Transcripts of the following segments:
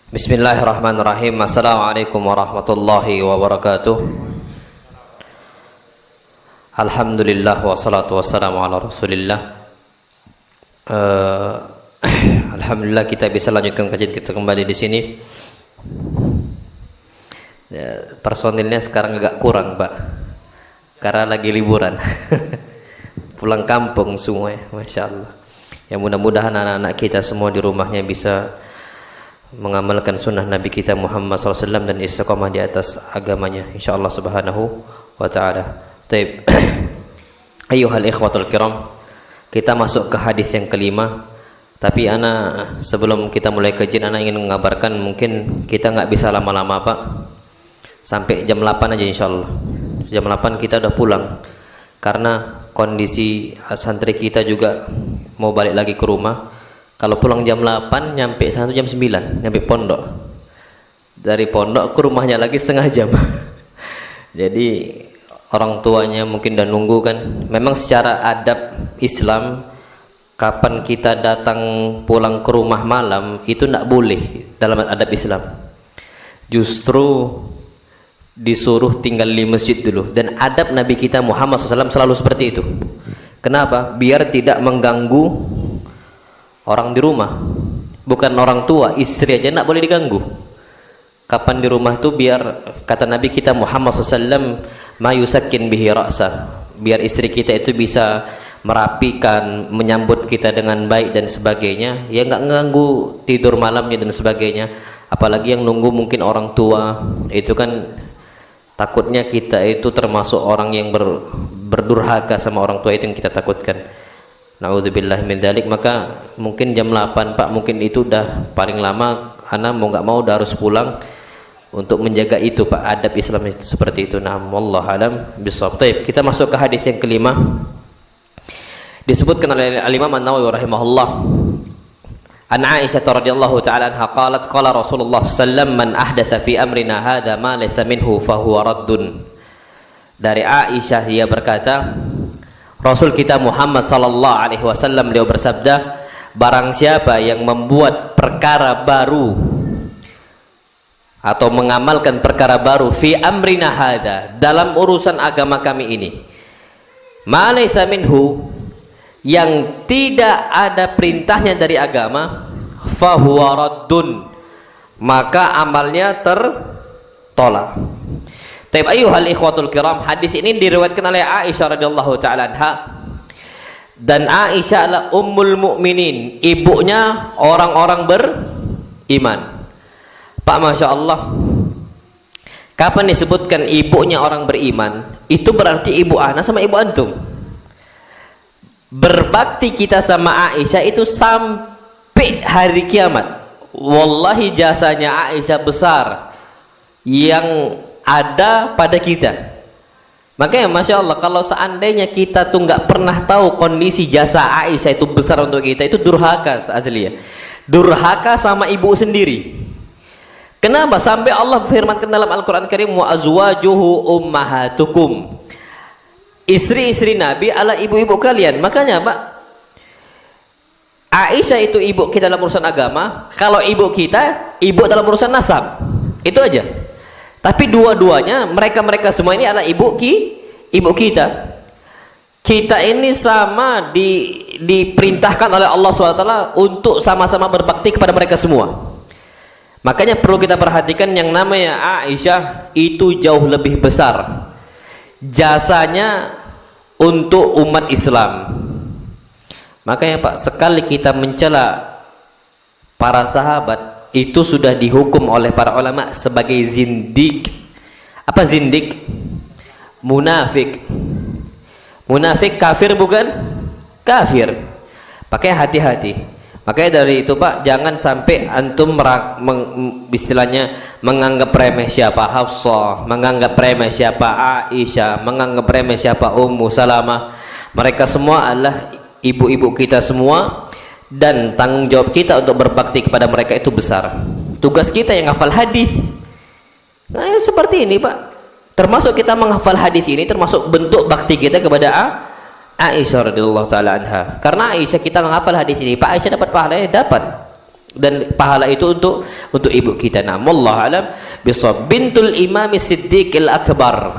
Bismillahirrahmanirrahim. Assalamualaikum warahmatullahi wabarakatuh. Alhamdulillah wassalatu wassalamu ala rasulillah. Alhamdulillah kita bisa lanjutkan kajian kita kembali di sini. Personilnya sekarang agak kurang, Pak, karena lagi liburan. Pulang kampung semua ya, Masya Allah. Ya, mudah-mudahan anak-anak kita semua di rumahnya bisa mengamalkan sunnah Nabi kita Muhammad SAW dan istiqamah di atas agamanya, insyaallah subhanahu wa ta'ala. Taib. Ayyuhal ikhwatul kiram, kita masuk ke hadis yang kelima. Tapi ana sebelum kita mulai kajian, ana ingin mengabarkan mungkin kita nggak bisa lama-lama, Pak. Sampai jam 8 aja insyaallah. Jam 8 kita udah pulang. Karena kondisi santri kita juga mau balik lagi ke rumah. Kalau pulang jam 8, nyampe sana jam 9, nyampe pondok. Dari pondok ke rumahnya lagi setengah jam. Jadi orang tuanya mungkin udah nunggu kan. Memang secara adab Islam, kapan kita datang pulang ke rumah malam itu tidak boleh dalam adab Islam. Justru disuruh tinggal di masjid dulu. Dan adab Nabi kita Muhammad SAW selalu seperti itu. Kenapa? Biar tidak mengganggu orang di rumah. Bukan orang tua, istri aja tidak boleh diganggu. Kapan di rumah itu biar, kata Nabi kita Muhammad SAW, ma yusakkin bihi ra'sa, biar istri kita itu bisa merapikan, menyambut kita dengan baik dan sebagainya. Ya nggak nganggu tidur malamnya dan sebagainya. Apalagi yang nunggu mungkin orang tua, itu kan takutnya kita itu termasuk orang yang berdurhaka sama orang tua, itu yang kita takutkan. Na'udzubillah min dzalik. Maka mungkin jam 8, Pak, mungkin itu udah paling lama. Ana mau nggak mau udah harus pulang untuk menjaga itu, Pak, adab Islam itu seperti itu. Nah, wallahu alam bishawab. Baik, kita masuk ke hadis yang kelima. Disebutkan oleh Al-Imam An-Nawawi rahimahullah, an Aisyah radhiyallahu ta'ala anha qalat qala Rasulullah sallallahu man ahdatsa fi amrina hadza ma laysa minhu fa huwa raddun. Dari Aisyah, dia berkata, Rasul kita Muhammad sallallahu alaihi wasallam beliau bersabda, barang siapa yang membuat perkara baru atau mengamalkan perkara baru fi amrina hadza, dalam urusan agama kami ini, ma laysa minhu, yang tidak ada perintahnya dari agama, fa huwa raddun, maka amalnya tertolak. Taib ayyuhal ikhwatul kiram, hadis ini diriwayatkan oleh Aisyah radhiyallahu taala anha, dan Aisyah adalah ummul mukminin, ibunya orang-orang beriman. Pak, Masya Allah, kapan disebutkan ibunya orang beriman, itu berarti ibu ana sama ibu antum. Berbakti kita sama Aisyah itu sampai hari kiamat. Wallahi jasanya Aisyah besar yang ada pada kita. Makanya Masya Allah, kalau seandainya kita tuh nggak pernah tahu kondisi jasa Aisyah itu besar untuk kita, itu durhaka asli ya. Durhaka sama ibu sendiri. Kenapa? Sampai Allah firmankan dalam Al-Quran Karim, wa azwajuhu ummahatukum, istri-istri Nabi adalah ibu-ibu kalian. Makanya, Pak, Aisyah itu ibu kita dalam urusan agama. Kalau ibu kita, ibu dalam urusan nasab. Itu aja. Tapi dua-duanya, mereka semua ini adalah ibu kita. Kita ini sama diperintahkan oleh Allah SWT untuk sama-sama berbakti kepada mereka semua. Makanya perlu kita perhatikan, yang namanya Aisyah itu jauh lebih besar jasanya untuk umat Islam. Makanya, Pak, sekali kita mencela para sahabat, itu sudah dihukum oleh para ulama sebagai zindik. Apa zindik? Munafik. Munafik kafir bukan? Kafir. Pakai hati-hati. Makanya dari itu, Pak, jangan sampai antum istilahnya menganggap remeh siapa Hafsah, menganggap remeh siapa Aisyah, menganggap remeh siapa Ummu Salamah. Mereka semua adalah ibu-ibu kita semua. Dan tanggung jawab kita untuk berbakti kepada mereka itu besar. Tugas kita yang hafal hadis, nah, seperti ini, Pak. Termasuk kita menghafal hadis ini termasuk bentuk bakti kita kepada Aisyah radhiyallahu taala anha. Karena Aisyah kita menghafal hadis ini, Pak, Aisyah dapat pahala, dapat. dan pahala itu untuk ibu kita. Nah, wallahu alam bisawab. Bintul Imam Siddiq al-Akbar,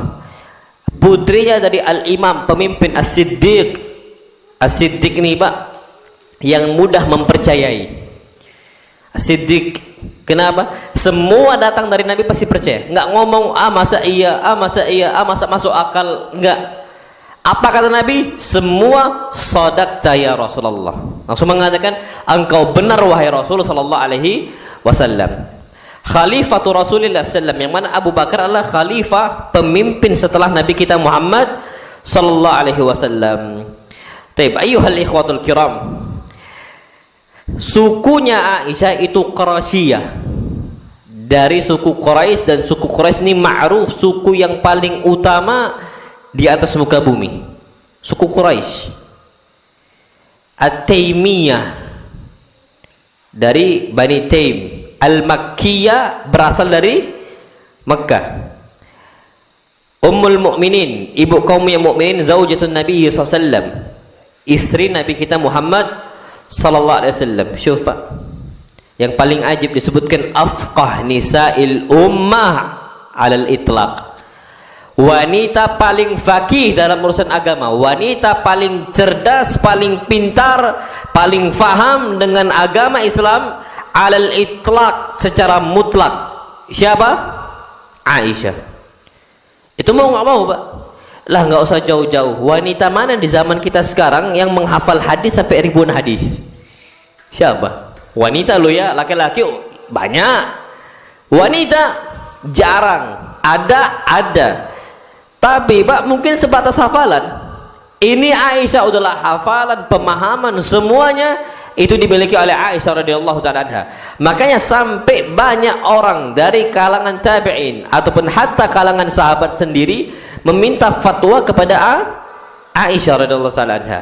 putrinya dari al-Imam pemimpin As-Siddiq. As-Siddiq ini Pak yang mudah mempercayai. As-Siddiq, kenapa? Semua datang dari Nabi pasti percaya, nggak ngomong masa iya, masa masuk akal, enggak. Apa kata Nabi? Semua sadaqta ya Rasulullah. Langsung mengatakan, engkau benar wahai Rasul sallallahu alaihi wasallam. Khalifatu Rasulillah sallam, yang mana Abu Bakar adalah khalifah, pemimpin setelah Nabi kita Muhammad sallallahu alaihi wasallam. Taib, ayyuhal ikhwatul kiram. Sukunya Aisyah itu Quraisyah, dari suku Quraisy, dan suku Quraisy ini ma'ruf suku yang paling utama di atas muka bumi. Suku Quraisy, At-Taimiyah, dari Bani Taim. Al-Makkiyah, berasal dari Makkah. Ummul Mukminin, ibu kaum yang mukminin, zaujatun Nabi sallallahu alaihi wasallam, istri Nabi kita Muhammad sallallahu alaihi wasallam. Syufa, yang paling ajib disebutkan afqah nisa'il ummah alal itlaq, wanita paling faqih dalam urusan agama, wanita paling cerdas, paling pintar, paling faham dengan agama Islam alal itlaq, secara mutlak. Siapa? Aisyah. Itu mau nggak mau Pak? Lah nggak usah jauh-jauh, wanita mana di zaman kita sekarang yang menghafal hadis sampai ribuan hadis? Siapa? Wanita lo ya, laki-laki banyak, wanita jarang. Ada, tapi Pak mungkin sebatas hafalan. Ini Aisyah adalah hafalan, pemahaman, semuanya itu dimiliki oleh Aisyah radhiyallahu taala anha. Makanya sampai banyak orang dari kalangan tabi'in ataupun hatta kalangan sahabat sendiri meminta fatwa kepada Aisyah radhiyallahu taala anha.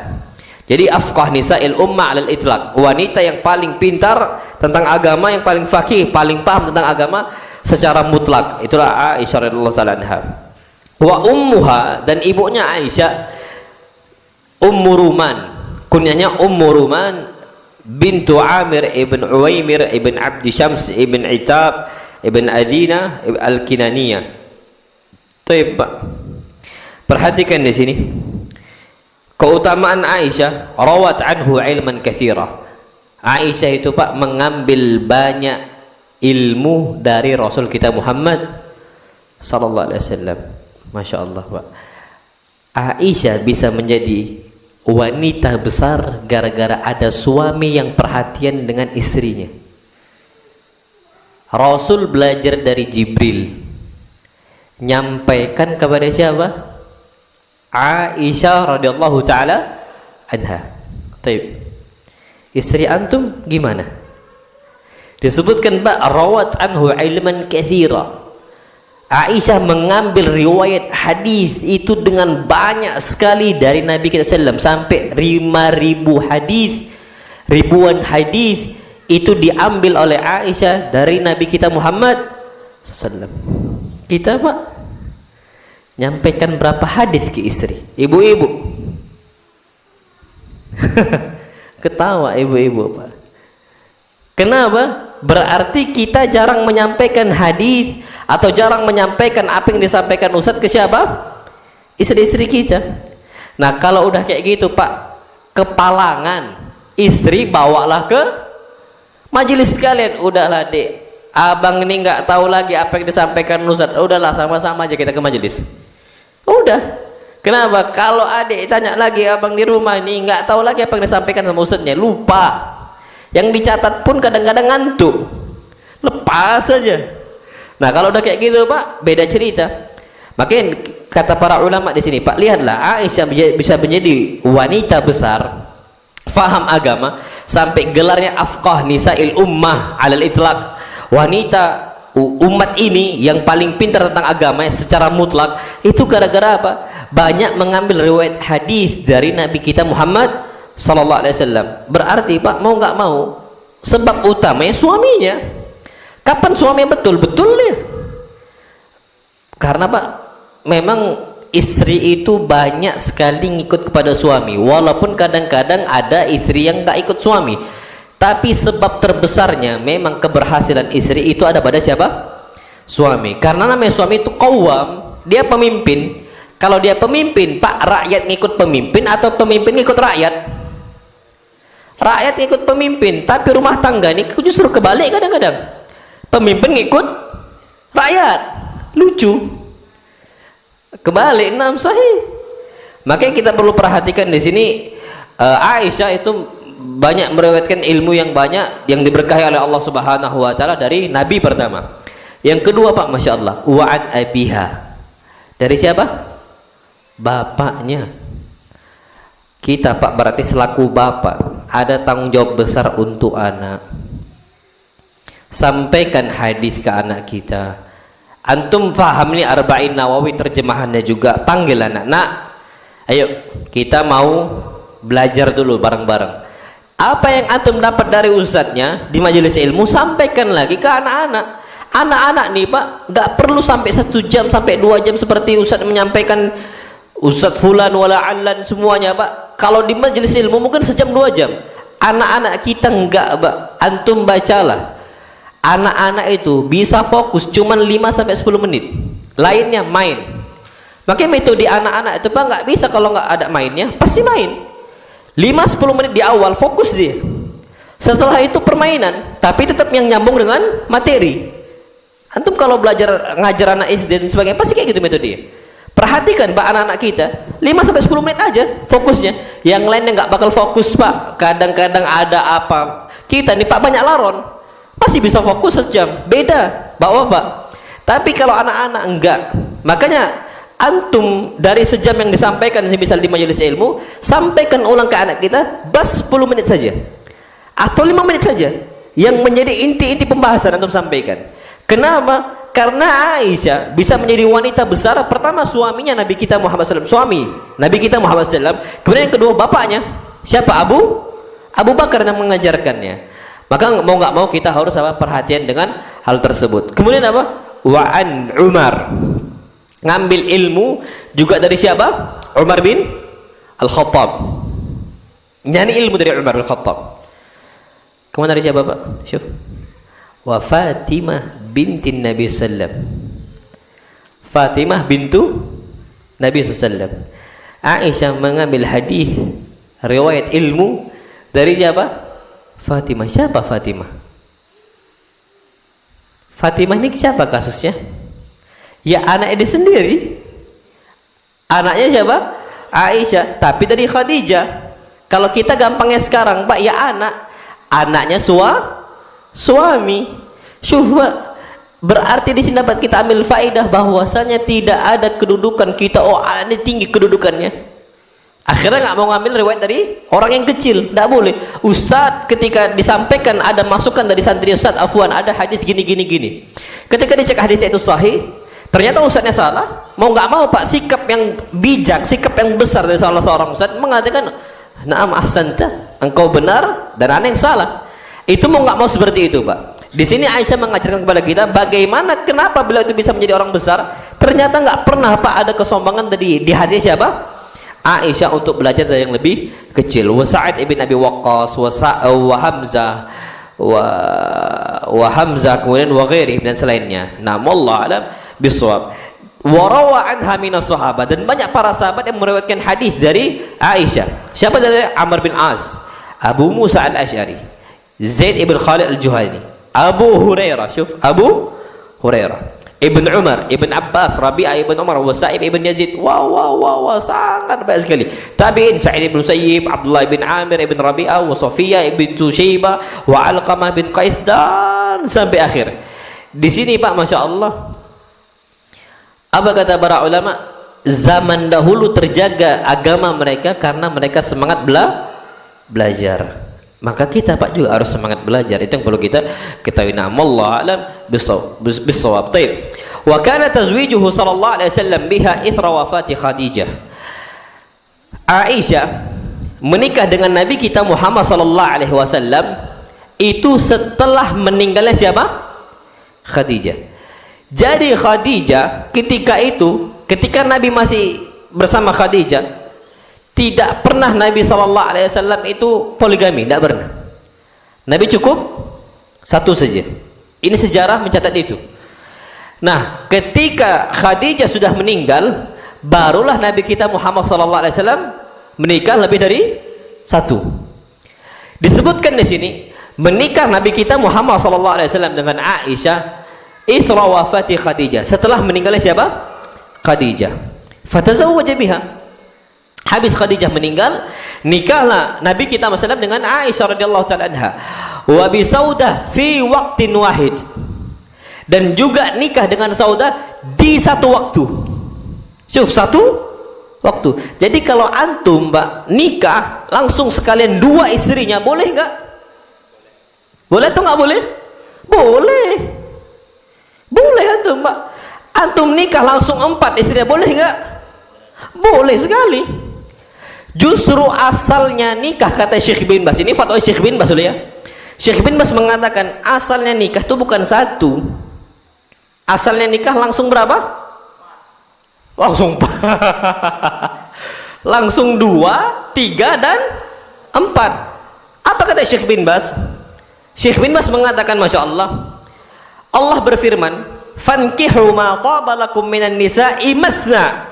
Jadi afqah nisa'il ummah 'alal itlaq, wanita yang paling pintar tentang agama, yang paling faqih, paling paham tentang agama secara mutlak. Itulah Aisyah radhiyallahu taala anha. Wa ummuha, dan ibunya Aisyah Ummu Ruman, kunyanya Ummu Ruman bintu Amir ibn Uwaimir ibn Abdi Syams ibn Itab ibn Adina al-Kinaniyah. Baik, Pak. Perhatikan di sini keutamaan Aisyah. Rawat anhu ilman katsira. Aisyah itu Pak mengambil banyak ilmu dari Rasul kita Muhammad sallallahu alaihi wasallam. Masya Allah Pak. Aisyah bisa menjadi wanita besar gara-gara ada suami yang perhatian dengan istrinya. Rasul belajar dari Jibril, nyampaikan kepada siapa? Aisyah radhiyallahu taala anha. Taib. Istri antum gimana? Disebutkan Pak, rawat anhu ilman katsira. Aisyah mengambil riwayat hadis itu dengan banyak sekali dari Nabi kita sallam, sampai 5.000 hadis, ribuan hadis itu diambil oleh Aisyah dari Nabi kita Muhammad sallam. Kita Pak nyampaikan berapa hadis ke istri? Ibu-ibu ketawa ibu-ibu Pak. Kenapa? Berarti kita jarang menyampaikan hadis atau jarang menyampaikan apa yang disampaikan Ustadz ke siapa? Istri-istri kita. Nah kalau udah kayak gitu Pak, kepalangan istri bawalah ke majelis sekalian. Udahlah dek, abang ini nggak tahu lagi apa yang disampaikan Ustadz. Udahlah sama-sama aja kita ke majelis. Udah. Kenapa? Kalau adik tanya lagi abang di rumah ini nggak tahu lagi apa yang disampaikan sama Ustadznya, lupa. Yang dicatat pun kadang-kadang ngantuk, lepas saja. Nah kalau udah kayak gitu Pak, beda cerita. Makanya kata para ulama di sini Pak, lihatlah Aisyah bisa menjadi wanita besar, faham agama, sampai gelarnya afqah nisa'il ummah 'alal itlaq, wanita umat ini yang paling pintar tentang agama secara mutlak. Itu gara-gara apa? Banyak mengambil riwayat hadis dari Nabi kita Muhammad sallallahu alaihi wasallam. Berarti Pak mau nggak mau, sebab utamanya suaminya. Kapan suaminya betul-betul ya? Karena Pak memang istri itu banyak sekali ngikut kepada suami, walaupun kadang-kadang ada istri yang nggak ikut suami. Tapi sebab terbesarnya memang keberhasilan istri itu ada pada siapa? Suami. Karena namanya suami itu qawwam, dia pemimpin. Kalau dia pemimpin, Pak, rakyat ngikut pemimpin atau pemimpin ngikut rakyat? Rakyat ngikut pemimpin, tapi rumah tangga ini justru kebalik kadang-kadang. Pemimpin ngikut rakyat. Lucu. Kebalik, nam sahih. Makanya kita perlu perhatikan di sini, Aisyah itu banyak meriwayatkan ilmu yang banyak yang diberkahi oleh Allah Subhanahu wa taala dari Nabi pertama. Yang kedua, Pak, Masya Allah, wa'an abiha. Dari siapa? Bapaknya. Kita, Pak, berarti selaku bapak ada tanggung jawab besar untuk anak. Sampaikan hadis ke anak kita. Antum paham nih Arba'in Nawawi terjemahannya juga. Panggil anak, nak, ayo kita mau belajar dulu bareng-bareng. Apa yang antum dapat dari ustadznya di majelis ilmu, sampaikan lagi ke anak-anak. Anak-anak nih, Pak, nggak perlu sampai 1 jam sampai 2 jam seperti ustadz menyampaikan, ustadz fulan wala alan semuanya, Pak. Kalau di majelis ilmu mungkin sejam 2 jam. Anak-anak kita enggak, Pak. Antum bacalah. Anak-anak itu bisa fokus cuman 5 sampai 10 menit. Lainnya main. Makanya metode anak-anak itu, Pak, nggak bisa kalau nggak ada mainnya, pasti main. 5-10 menit di awal fokus dia. Setelah itu permainan, tapi tetap yang nyambung dengan materi. Antum kalau belajar ngajar anak SD dan sebagainya pasti kayak gitu metodenya. Perhatikan, Pak, anak-anak kita 5-10 menit aja fokusnya. Yang lainnya nggak bakal fokus, Pak. Kadang-kadang ada apa. Kita nih, Pak, banyak laron. Pasti bisa fokus sejam. Beda, Bapak. Tapi kalau anak-anak enggak. Makanya antum dari sejam yang disampaikan misal di majelis ilmu, sampaikan ulang ke anak kita bas 10 menit saja. Atau 5 menit saja. Yang menjadi inti-inti pembahasan antum sampaikan. Kenapa? Karena Aisyah bisa menjadi wanita besar. Pertama, suaminya Nabi kita Muhammad SAW, suami Nabi kita Muhammad SAW. Kemudian yang kedua, bapaknya siapa? Abu Bakar yang mengajarkannya. Maka mau nggak mau kita harus apa? Perhatian dengan hal tersebut. Kemudian apa? Wa'an Umar, ngambil ilmu juga dari siapa? Umar bin Al-Khattab. Nyari ilmu dari Umar Al-Khattab. Kemudian dari siapa, Pak? Syuf. Wa Fatimah binti Nabi sallam. Fatimah bintu Nabi sallam. Aisyah mengambil hadis riwayat ilmu dari siapa? Fatimah. Siapa Fatimah? Fatimah ini siapa kasusnya? Ya anaknya dia sendiri. Anaknya siapa? Aisyah, tapi dari Khadijah. Kalau kita gampangnya sekarang, Pak, ya anaknya suami. Syufa, berarti di sini dapat kita ambil faedah bahwasanya tidak ada kedudukan kita, oh ini tinggi kedudukannya. Akhirnya nggak mau ngambil riwayat dari orang yang kecil, nggak boleh. Ustadz ketika disampaikan ada masukan dari santri, Ustadz afwan ada hadis gini. Ketika dicek hadisnya itu sahih, ternyata ustadznya salah. Mau nggak mau, Pak, sikap yang bijak, sikap yang besar dari salah seorang ustadz mengatakan, na'am ahsanta, engkau benar dan ana yang salah. Itu mau nggak mau seperti itu, Pak. Di sini Aisyah mengajarkan kepada kita bagaimana, kenapa beliau itu bisa menjadi orang besar. Ternyata nggak pernah, Pak, ada kesombongan di hati siapa? Aisyah untuk belajar dari yang lebih kecil. Wa Sa'id ibn Abi Waqqas wa Hamzah wa Hamzah kemudian wa ghairi dan selainnya. Namallahu alam bisawab. Wa rawa anha minas sahabat, dan banyak para sahabat yang meriwayatkan hadis dari Aisyah. Siapa dari? Amr bin As, Abu Musa al-Asy'ari, Zaid ibn Khalid al-Juhani, Abu Hurairah, Abu Hurairah, Ibn Umar, Ibn Abbas, Rabi'ah Ibn Umar, Wasa'ib Ibn Yazid. Wow, sangat baik sekali. Tabi'in, Sa'id Ibn Musayyib, Abdullah Ibn Amir Ibn Rabi'ah, wa Safiyah Ibn Tushaybah, wa Alqamah bin Qais, dan sampai akhir. Di sini, Pak, Masya Allah, apa kata para ulama? Zaman dahulu terjaga agama mereka karena mereka semangat belajar. Maka kita, Pak, juga harus semangat belajar. Itu yang perlu kita ketahui. Namallahu alam bisawab. Baik. Wa kana tazwijuhu sallallahu alaihi wasallam biha ithra wafati Khadijah. Aisyah menikah dengan Nabi kita Muhammad sallallahu alaihi wasallam itu setelah meninggalnya siapa? Khadijah. Jadi Khadijah ketika Nabi masih bersama Khadijah, tidak pernah Nabi SAW itu poligami, tidak pernah. Nabi cukup satu saja. Ini sejarah mencatat itu. Nah, ketika Khadijah sudah meninggal, barulah Nabi kita Muhammad SAW menikah lebih dari satu. Disebutkan di sini menikah Nabi kita Muhammad SAW dengan Aisyah ithra wafati Khadijah, setelah meninggalnya siapa? Khadijah. Fatazawwaja biha. Habis Khadijah meninggal, nikahlah Nabi kita SAW dengan Aisyah radhiyallahu taala anha. Wa bi Saudah fi waqtin wahid. Dan juga nikah dengan Saudah di satu waktu. Syuf, satu waktu. Jadi kalau antum mbak nikah langsung sekalian dua istrinya, boleh nggak? Boleh atau nggak boleh? Boleh. Boleh antum mbak. Antum nikah langsung 4 istrinya, boleh nggak? Boleh sekali. Justru asalnya nikah, kata Syekh bin Bas, ini fatwa Syekh bin Bas dulu ya. Syekh bin Bas mengatakan asalnya nikah itu bukan satu. Asalnya nikah langsung berapa? Langsung langsung 2, 3 dan 4. Apa kata Syekh bin Bas? Syekh bin Bas mengatakan, Masya Allah, Allah berfirman, fankihu ma taba lakum minan nisa'i mathna.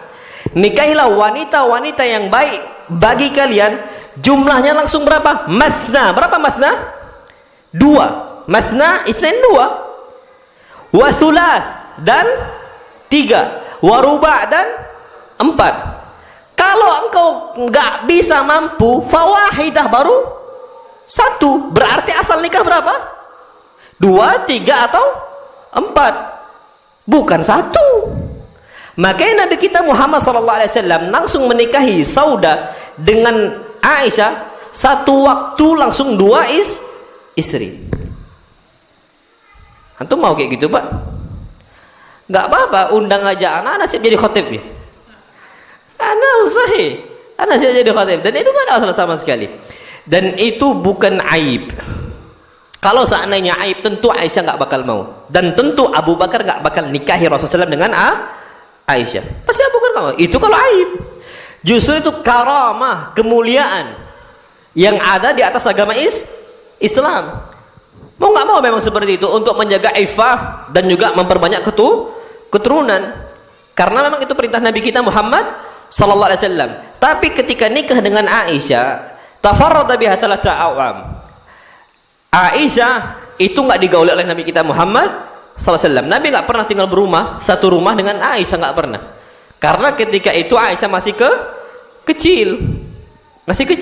Nikahilah wanita-wanita yang baik bagi kalian, jumlahnya langsung berapa? Mathna. Berapa mathna? 2. Mathna isnain 2. Wa thulath dan 3. Wa ruba' dan 4. Kalau engkau nggak bisa mampu, fawahidah, baru 1. Berarti asal nikah berapa? 2, 3 atau 4. Bukan 1. Makanya Nabi kita Muhammad SAW langsung menikahi Saudah dengan Aisyah, satu waktu langsung 2 istri. Antum mau kayak gitu pak? Nggak apa-apa, undang aja anak siap jadi khotib ya. Anak usahi, anak siap jadi khotib, dan itu nggak ada masalah sama sekali. Dan itu bukan aib. Kalau seandainya aib, tentu Aisyah nggak bakal mau, dan tentu Abu Bakar nggak bakal nikahi Rasulullah SAW dengan Aisyah. Pasti Abu Bakar nggak mau. Itu kalau aib. Justru itu karamah, kemuliaan yang ada di atas agama Islam. Mau nggak mau memang seperti itu untuk menjaga ifah dan juga memperbanyak keturunan. Karena memang itu perintah Nabi kita Muhammad sallallahu alaihi wasallam. Tapi ketika nikah dengan Aisyah, tafarrada biha thalatha awam. Aisyah itu nggak digauli oleh Nabi kita Muhammad sallallahu alaihi wasallam. Nabi nggak pernah tinggal berumah satu rumah dengan Aisyah, nggak pernah. Karena ketika itu Aisyah masih kecil,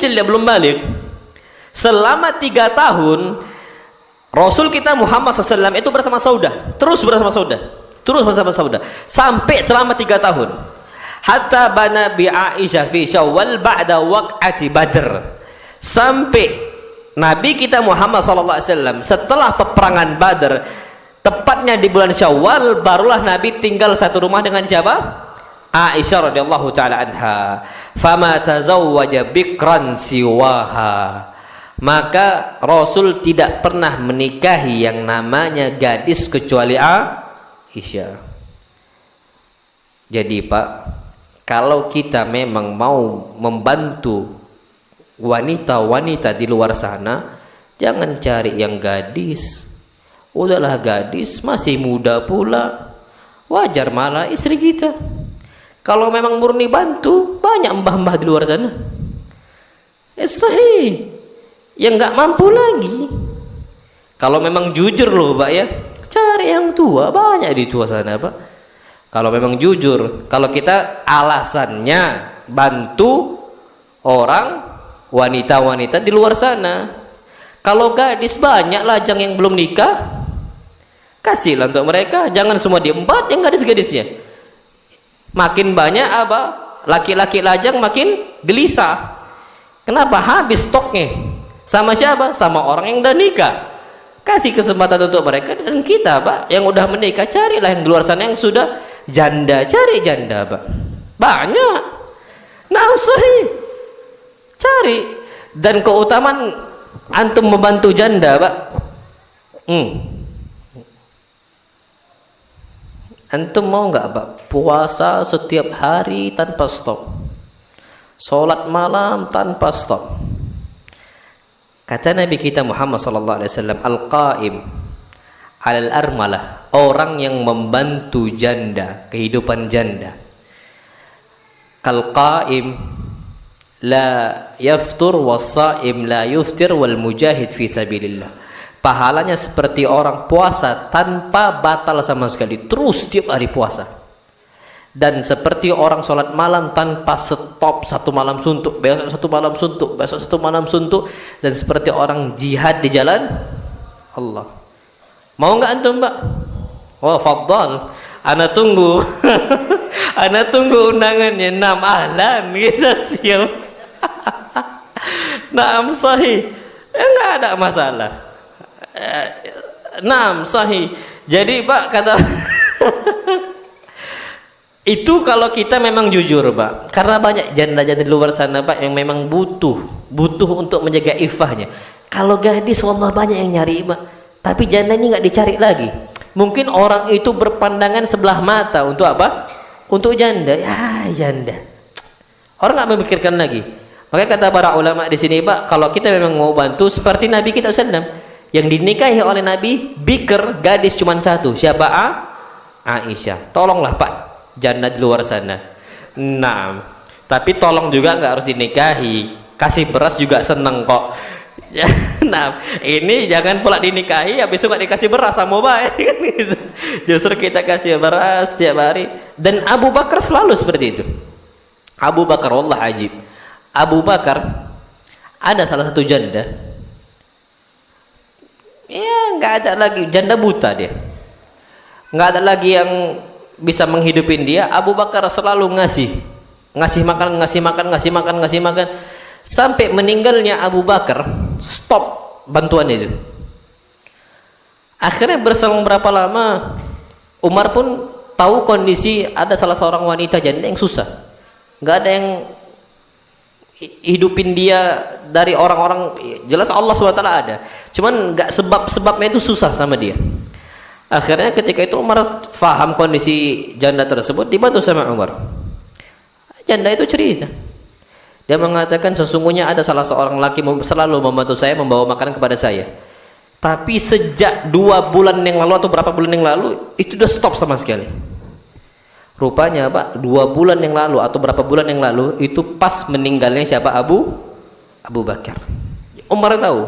dia belum balik. Selama 3 tahun Rasul kita Muhammad SAW itu bersama Saudah, terus bersama Saudah, sampai selama 3 tahun. Hatta bana bi Aisyah fi Syawal ba'da waq'ati Badr. Sampai Nabi kita Muhammad SAW setelah peperangan Badr, tepatnya di bulan Syawal, barulah Nabi tinggal satu rumah dengan siapa? Aisyah radhiyallahu taala anha. Fama tazawwaja bikran siwaha. Maka Rasul tidak pernah menikahi yang namanya gadis kecuali Aisyah. Jadi Pak, kalau kita memang mau membantu wanita-wanita di luar sana, jangan cari yang gadis. Udahlah gadis, masih muda pula, wajar malah istri kita. Kalau memang murni bantu, banyak mbah-mbah di luar sana. Sahih. Yang nggak mampu lagi. Kalau memang jujur loh Pak ya, cari yang tua, banyak di tua sana Pak. Kalau memang jujur, kalau kita alasannya bantu orang wanita-wanita di luar sana. Kalau gadis banyak lajang yang belum nikah, kasihlah untuk mereka. Jangan semua diempat yang gadis-gadisnya. Makin banyak apa? Laki-laki lajang makin gelisah. Kenapa? Habis stoknya. Sama siapa? Sama orang yang udah nikah. Kasih kesempatan untuk mereka. Dan kita Pak yang udah menikah, carilah yang di luar sana yang sudah janda. Cari janda Pak, banyak. Nafsahi, cari. Dan keutamaan antum membantu janda Pak, antum mau nggak Pak puasa setiap hari tanpa stop, sholat malam tanpa stop? Kata Nabi kita Muhammad sallallahu alaihi wasallam, al-qaim 'alal armalah, orang yang membantu janda, kehidupan janda. Kal qaim la yaftur was-shaim la yuftir wal mujahid fi sabilillah. Pahalanya seperti orang puasa tanpa batal sama sekali, terus tiap hari puasa. Dan seperti orang sholat malam tanpa stop, satu malam suntuk, besok satu malam suntuk, besok satu malam suntuk. Dan seperti orang jihad di jalan Allah. Mau nggak antum, Mbak? Oh, fadhal. Ana tunggu. Ana tunggu undangannya. Naam, ahlan, kita siap. Naam, sahih. Enggak ada masalah. Naam, sahih. Jadi, Pak, kata itu kalau kita memang jujur, Pak, karena banyak janda-janda di luar sana, Pak, yang memang butuh untuk menjaga ifahnya. Kalau gadis, wallah banyak yang nyari, Pak, tapi janda ini nggak dicari lagi. Mungkin orang itu berpandangan sebelah mata untuk apa? Untuk janda, ya janda. Orang nggak memikirkan lagi. Makanya kata para ulama di sini, Pak, kalau kita memang mau bantu seperti Nabi kita SAW, yang dinikahi oleh Nabi, bikr, gadis cuma satu. Siapa? Aisyah. Tolonglah, Pak, janda di luar sana. Nah, tapi tolong juga nggak harus dinikahi. Kasih beras juga seneng kok. Nah, ini jangan pula dinikahi, habis itu nggak dikasih beras, sama baik kan gitu. Justru kita kasih beras tiap hari. Dan Abu Bakar selalu seperti itu. Abu Bakar, wallah ajib. Abu Bakar ada salah satu janda. Ya, nggak ada lagi, janda buta dia. Nggak ada lagi yang bisa menghidupin dia. Abu Bakar selalu ngasih makan sampai meninggalnya Abu Bakar, stop bantuan itu. Akhirnya berselang berapa lama, Umar pun tahu kondisi ada salah seorang wanita janda yang susah, nggak ada yang hidupin dia dari orang-orang. Jelas Allah SWT ada, cuman nggak sebabnya itu susah sama dia. Akhirnya ketika itu Umar faham kondisi janda tersebut, dibantu sama Umar. Janda itu cerita, dia mengatakan, sesungguhnya ada salah seorang laki selalu membantu saya, membawa makanan kepada saya. Tapi sejak 2 bulan yang lalu atau berapa bulan yang lalu, itu udah stop sama sekali. Rupanya, Pak, 2 bulan yang lalu atau berapa bulan yang lalu, itu pas meninggalnya siapa? Abu Bakar. Umar tahu.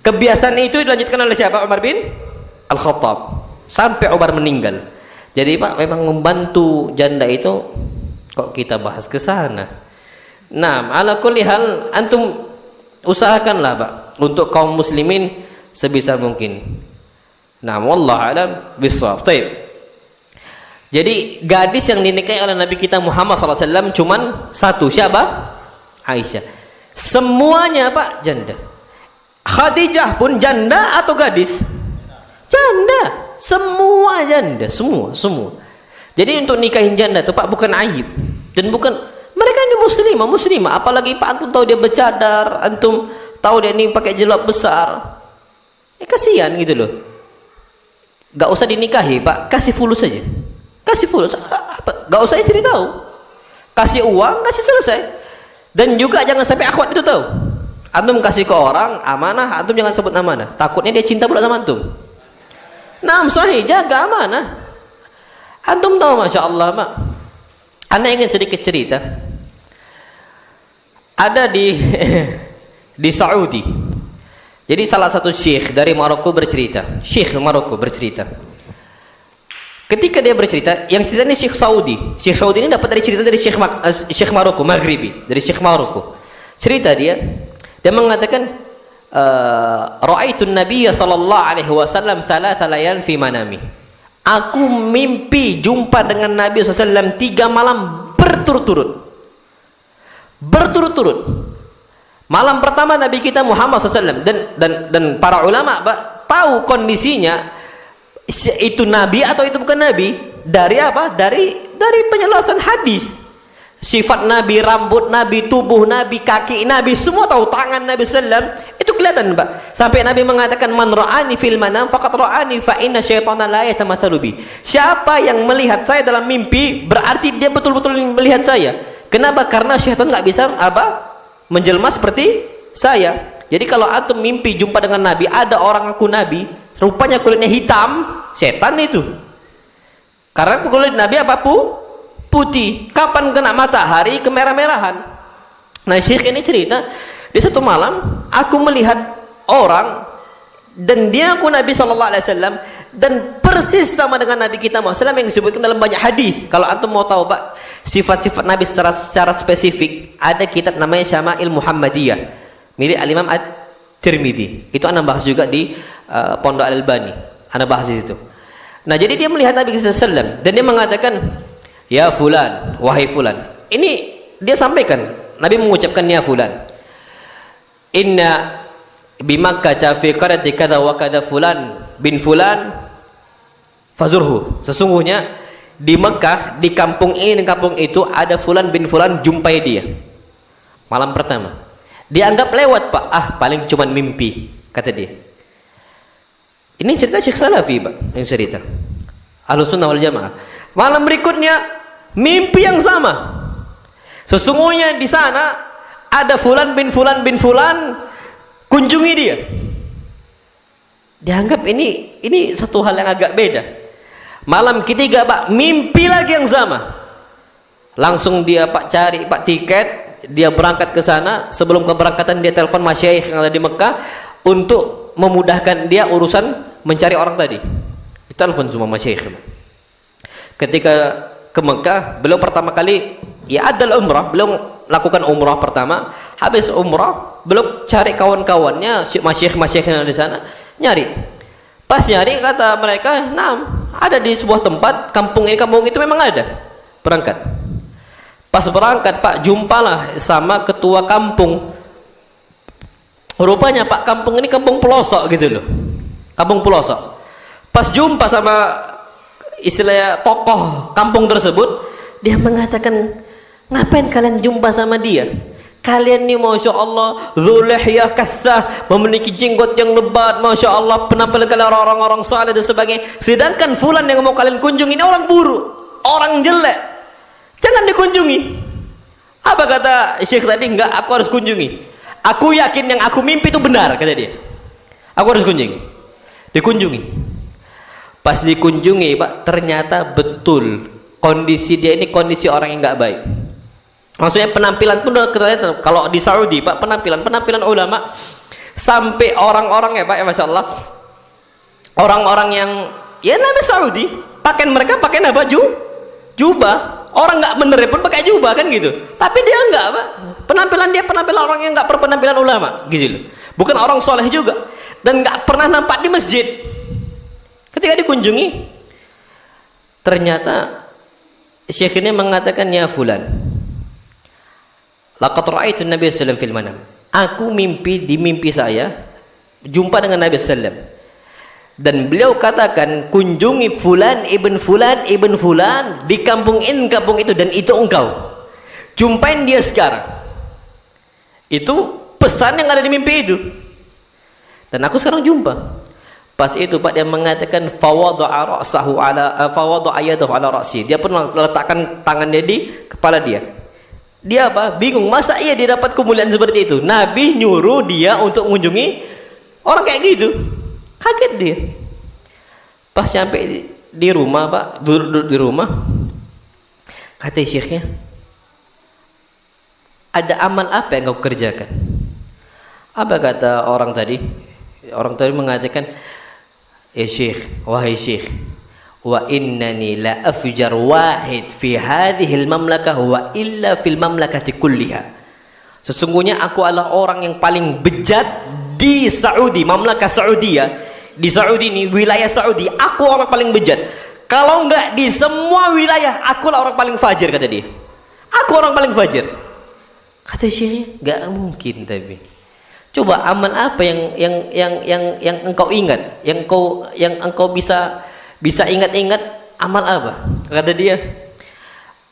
Kebiasaan itu dilanjutkan oleh siapa? Umar bin Al-Khattab sampai Umar meninggal. Jadi, Pak, memang membantu janda itu, kok kita bahas ke sana. Nah, ala kulli hal, antum usahakanlah, Pak, untuk kaum muslimin sebisa mungkin. Nah, wallahu alam bissawab. Baik. Jadi gadis yang dinikahi oleh Nabi kita Muhammad SAW cuman satu, siapa? Aisyah. Semuanya, Pak, janda. Khadijah pun janda atau gadis? Janda. Semua janda, semua. Jadi untuk nikahin janda itu, Pak, bukan aib. Dan bukan, mereka ini muslimah. Apalagi, Pak, antum tahu dia bercadar, antum tahu dia ini pakai jilbab besar. Kasihan gitu loh. Gak usah dinikahi, Pak, kasih fulus saja. Kasih fulus, gak usah istri tahu. Kasih uang, kasih selesai. Dan juga jangan sampai akhwat itu tahu. Antum kasih ke orang amanah, antum jangan sebut amanah. Takutnya dia cinta pula sama antum. Nah, sahih, jaga amanah. Antum tahu, Masya Allah, Mak, Anda ingin sedikit cerita. Ada di Saudi. Jadi salah satu syekh dari Maroko bercerita. Ketika dia bercerita, yang cerita ini Syekh Saudi. Syekh Saudi ini dapat dari cerita dari Syekh Maroko, Maghribi, dari Syekh Maroko. Cerita dia mengatakan, ra'aitun nabiyya sallallahu alaihi wasallam thalatha layal fi manami. Aku mimpi jumpa dengan Nabi SAW 3 malam berturut-turut. Malam pertama Nabi kita Muhammad SAW dan para ulama, Pak, tahu kondisinya itu nabi atau itu bukan nabi dari apa? Dari penjelasan hadis. Sifat nabi, rambut nabi, tubuh nabi, kaki nabi, semua tahu, tangan Nabi sallam, itu kelihatan, Pak. Sampai Nabi mengatakan, man ra'ani fil manam faqad ra'ani fa inna syaitana la yatamatsalu bi. Siapa yang melihat saya dalam mimpi, berarti dia betul-betul melihat saya. Kenapa? Karena syaitan enggak bisa apa? Menjelma seperti saya. Jadi kalau antum mimpi jumpa dengan Nabi, ada orang ngaku Nabi, rupanya kulitnya hitam, setan itu. Karena kulit Nabi apa putih. Kapan kena matahari kemerah-merahan. Nah, Syekh ini cerita, di satu malam aku melihat orang dan dia aku Nabi SAW dan persis sama dengan Nabi kita Muhammad SAW yang disebutkan dalam banyak hadis. Kalau antum mau tahu Pak sifat-sifat Nabi secara spesifik, ada kitab namanya Syama'il Muhammadiyah milik Al-Imam At-Tirmidzi. Itu ana bahas juga di Pondok Al-Albani. Ana bahas di situ. Nah, jadi dia melihat Nabi SAW dan dia mengatakan, "Ya fulan, wahai fulan." Ini dia sampaikan, Nabi mengucapkan ya fulan. "Inna bimakkah fi qaryati kadza wa kadza fulan bin fulan fazurhu." Sesungguhnya di Mekah, di kampung ini dan kampung itu ada fulan bin fulan, jumpai dia. Malam pertama. Dianggap lewat, Pak. Paling cuman mimpi, kata dia. Ini cerita Syekh Salafi, Pak, yang cerita. Ahlussunnah wal Jamaah. Malam berikutnya mimpi yang sama. Sesungguhnya di sana ada fulan bin fulan bin fulan, kunjungi dia. Dianggap ini satu hal yang agak beda. Malam ketiga, Pak, mimpi lagi yang sama. Langsung dia Pak cari Pak tiket, dia berangkat ke sana. Sebelum keberangkatan dia telepon masyayikh yang ada di Mekah untuk memudahkan dia urusan mencari orang tadi. Ditelepon semua masyayikh. Ketika ke Mekah, beliau pertama kali ya adal umrah, beliau lakukan umrah pertama. Habis umrah, beliau cari kawan-kawannya, masyayikh yang ada di sana, nyari. Pas nyari kata mereka, "Nah, ada di sebuah tempat, kampung itu memang ada." Berangkat. Pas berangkat, Pak, jumpalah sama ketua kampung. Rupanya Pak, kampung ini kampung pelosok gitu loh. Kampung pelosok. Pas jumpa sama istilahnya tokoh kampung tersebut, dia mengatakan, "Ngapain kalian jumpa sama dia? Kalian ini Masya Allah Dzulhiyyah kathah, memiliki jenggot yang lebat, Masya Allah, penampilan kalian orang-orang saleh dan sebagainya. Sedangkan fulan yang mau kalian kunjungi ini orang buruk, orang jelek, jangan dikunjungi." Apa kata Syekh tadi? "Enggak, aku harus kunjungi. Aku yakin yang aku mimpi itu benar," kata dia. "Aku harus kunjungi." Dikunjungi. Pas dikunjungi, Pak, ternyata betul kondisi dia ini kondisi orang yang enggak baik. Maksudnya penampilan pun ternyata, kalau di Saudi, Pak, penampilan ulama sampai orang-orang ya, Pak, ya Masya Allah, orang-orang yang ya namanya Saudi, pakaian mereka pakaian apa? Jubah. Orang nggak bener pun pakai jubah kan gitu. Tapi dia enggak, Pak. Penampilan dia penampilan orang yang nggak berpenampilan ulama, gitu loh. Bukan orang soleh juga dan nggak pernah nampak di masjid. Ketika dikunjungi, ternyata Syekh ini mengatakan, "Ya fulan, laqad ra'aitu Nabi sallallahu alaihi wasallam fil manam." Aku mimpi di mimpi saya jumpa dengan Nabi sallallahu alaihi wasallam. Dan beliau katakan, "Kunjungi fulan ibn fulan di kampung itu dan itu engkau. Jumpain dia sekarang." Itu pesan yang ada di mimpi itu. Dan aku sekarang jumpa. Pas itu Pak, dia mengatakan fawada'a yadahu ala ra'si. Dia pun letakkan tangannya di kepala dia. Dia apa? Bingung, masa iya dia dapat kemuliaan seperti itu? Nabi nyuruh dia untuk mengunjungi orang kayak gitu. Kaget dia. Pas sampai di rumah, Pak, duduk di rumah, kata syekhnya, "Ada amal apa yang kau kerjakan?" Apa kata orang tadi? Orang tadi mengatakan, "Ya Syekh, wahai Syekh, wa innani la afjar wahid fi hadhihi al-mamlakah wa illa fil mamlakati kulliha." Sesungguhnya aku adalah orang yang paling bejat di Saudi, Mamlakah Saudiyah. Di Saudi ini, wilayah Saudi, aku orang paling bejat. Kalau enggak di semua wilayah, akulah orang paling fajir, kata dia. Aku orang paling fajir. Kata Syekh, enggak mungkin. Tapi coba amal apa yang engkau ingat, yang engkau bisa ingat-ingat, amal apa? Kata dia,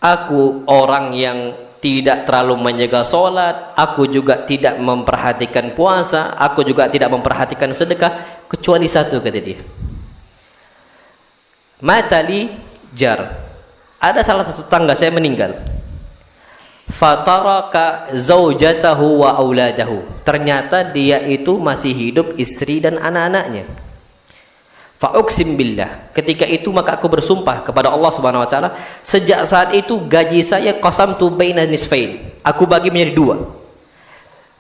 aku orang yang tidak terlalu menjaga sholat, aku juga tidak memperhatikan puasa, aku juga tidak memperhatikan sedekah, kecuali satu, kata dia. Matali jar. Ada salah satu tetangga saya meninggal. fataraka zaujatahu wa auladahu. Ternyata dia itu masih hidup, istri dan anak-anaknya. Fa uqsim billah. Ketika itu maka aku bersumpah kepada Allah Subhanahu wa taala, sejak saat itu gaji saya qasamtu baina nisfain. Aku bagi menjadi dua.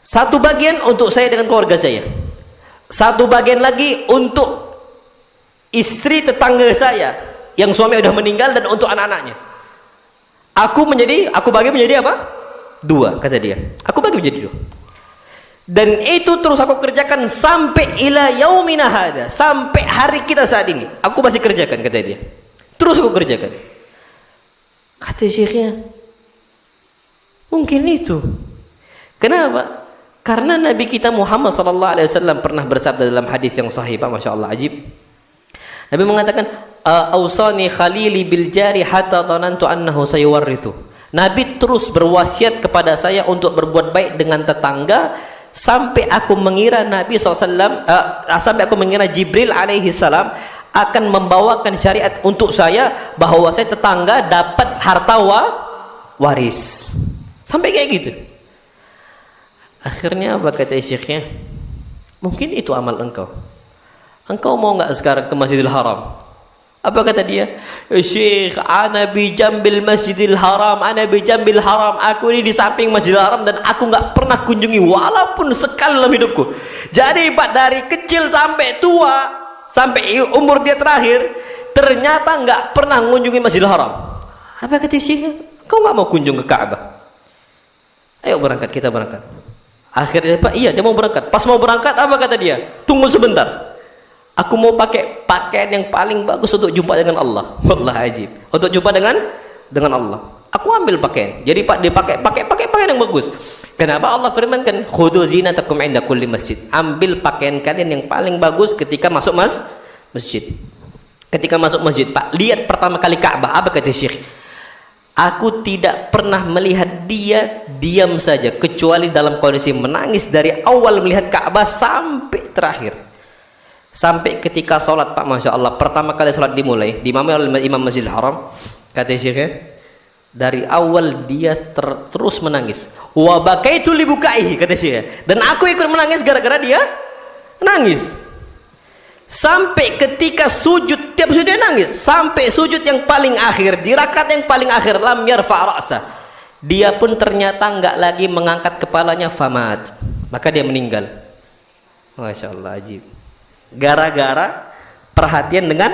Satu bagian untuk saya dengan keluarga saya. Satu bagian lagi untuk istri tetangga saya yang suami sudah meninggal dan untuk anak-anaknya. Aku bagi menjadi apa? Dua, kata dia. Aku bagi menjadi dua. Dan itu terus aku kerjakan sampai ila yaumina hadza, sampai hari kita saat ini. Aku masih kerjakan, kata dia. Terus aku kerjakan. Kata syekhnya, mungkin itu. Kenapa? Karena Nabi kita Muhammad sallallahu alaihi wasallam pernah bersabda dalam hadis yang sahih, Pak, Masya Allah, ajib. Nabi mengatakan, "Ausani khalili bil jari hatta dhanantu annahu sayuwarrithu." Nabi terus berwasiat kepada saya untuk berbuat baik dengan tetangga sampai aku mengira Nabi SAW, sampai aku mengira Jibril alaihi salam akan membawakan syariat untuk saya bahwa saya tetangga dapat harta waris. Sampai kayak gitu. Akhirnya apa kata syekhnya? Mungkin itu amal engkau. Engkau mau enggak sekarang ke Masjidil Haram? Apa kata dia? Syekh, ana bi jambil Masjidil Haram, ana bi jambil Haram. Aku ini di samping Masjidil Haram dan aku enggak pernah kunjungi walaupun sekali dalam hidupku. Jadi Pak, dari kecil sampai tua, sampai umur dia terakhir, ternyata enggak pernah mengunjungi Masjidil Haram. Apa kata Syekh? Kau enggak mau kunjung ke Ka'bah? Ayo berangkat, kita berangkat. Akhirnya Pak, iya dia mau berangkat. Pas mau berangkat apa kata dia? Tunggu sebentar. Aku mau pakai pakaian yang paling bagus untuk jumpa dengan Allah. Wallah ajib. Untuk jumpa dengan Allah. Aku ambil pakaian. Jadi Pak, dipakai pakaian yang bagus. Kenapa Allah firmankan, "Khudhu zinatakum 'inda kulli masjid." Ambil pakaian kalian yang paling bagus ketika masuk masjid. Ketika masuk masjid, Pak, lihat pertama kali Ka'bah. Apa kata Syekh? Aku tidak pernah melihat dia diam saja kecuali dalam kondisi menangis dari awal melihat Ka'bah sampai terakhir. Sampai ketika sholat, Pak, Masya Allah, pertama kali sholat dimulai, diimami oleh Imam Masjidil Haram, kata Syekhnya, dari awal dia terus menangis. Wa bakaitu li bukaihi, kata Syekhnya. Dan aku ikut menangis gara-gara dia nangis. Sampai ketika sujud, tiap sujud dia nangis. Sampai sujud yang paling akhir, di rakaat yang paling akhir, lam yarfa' ra'sa. Dia pun ternyata enggak lagi mengangkat kepalanya, famat. Maka dia meninggal. Masya Allah, ajib. Gara-gara perhatian dengan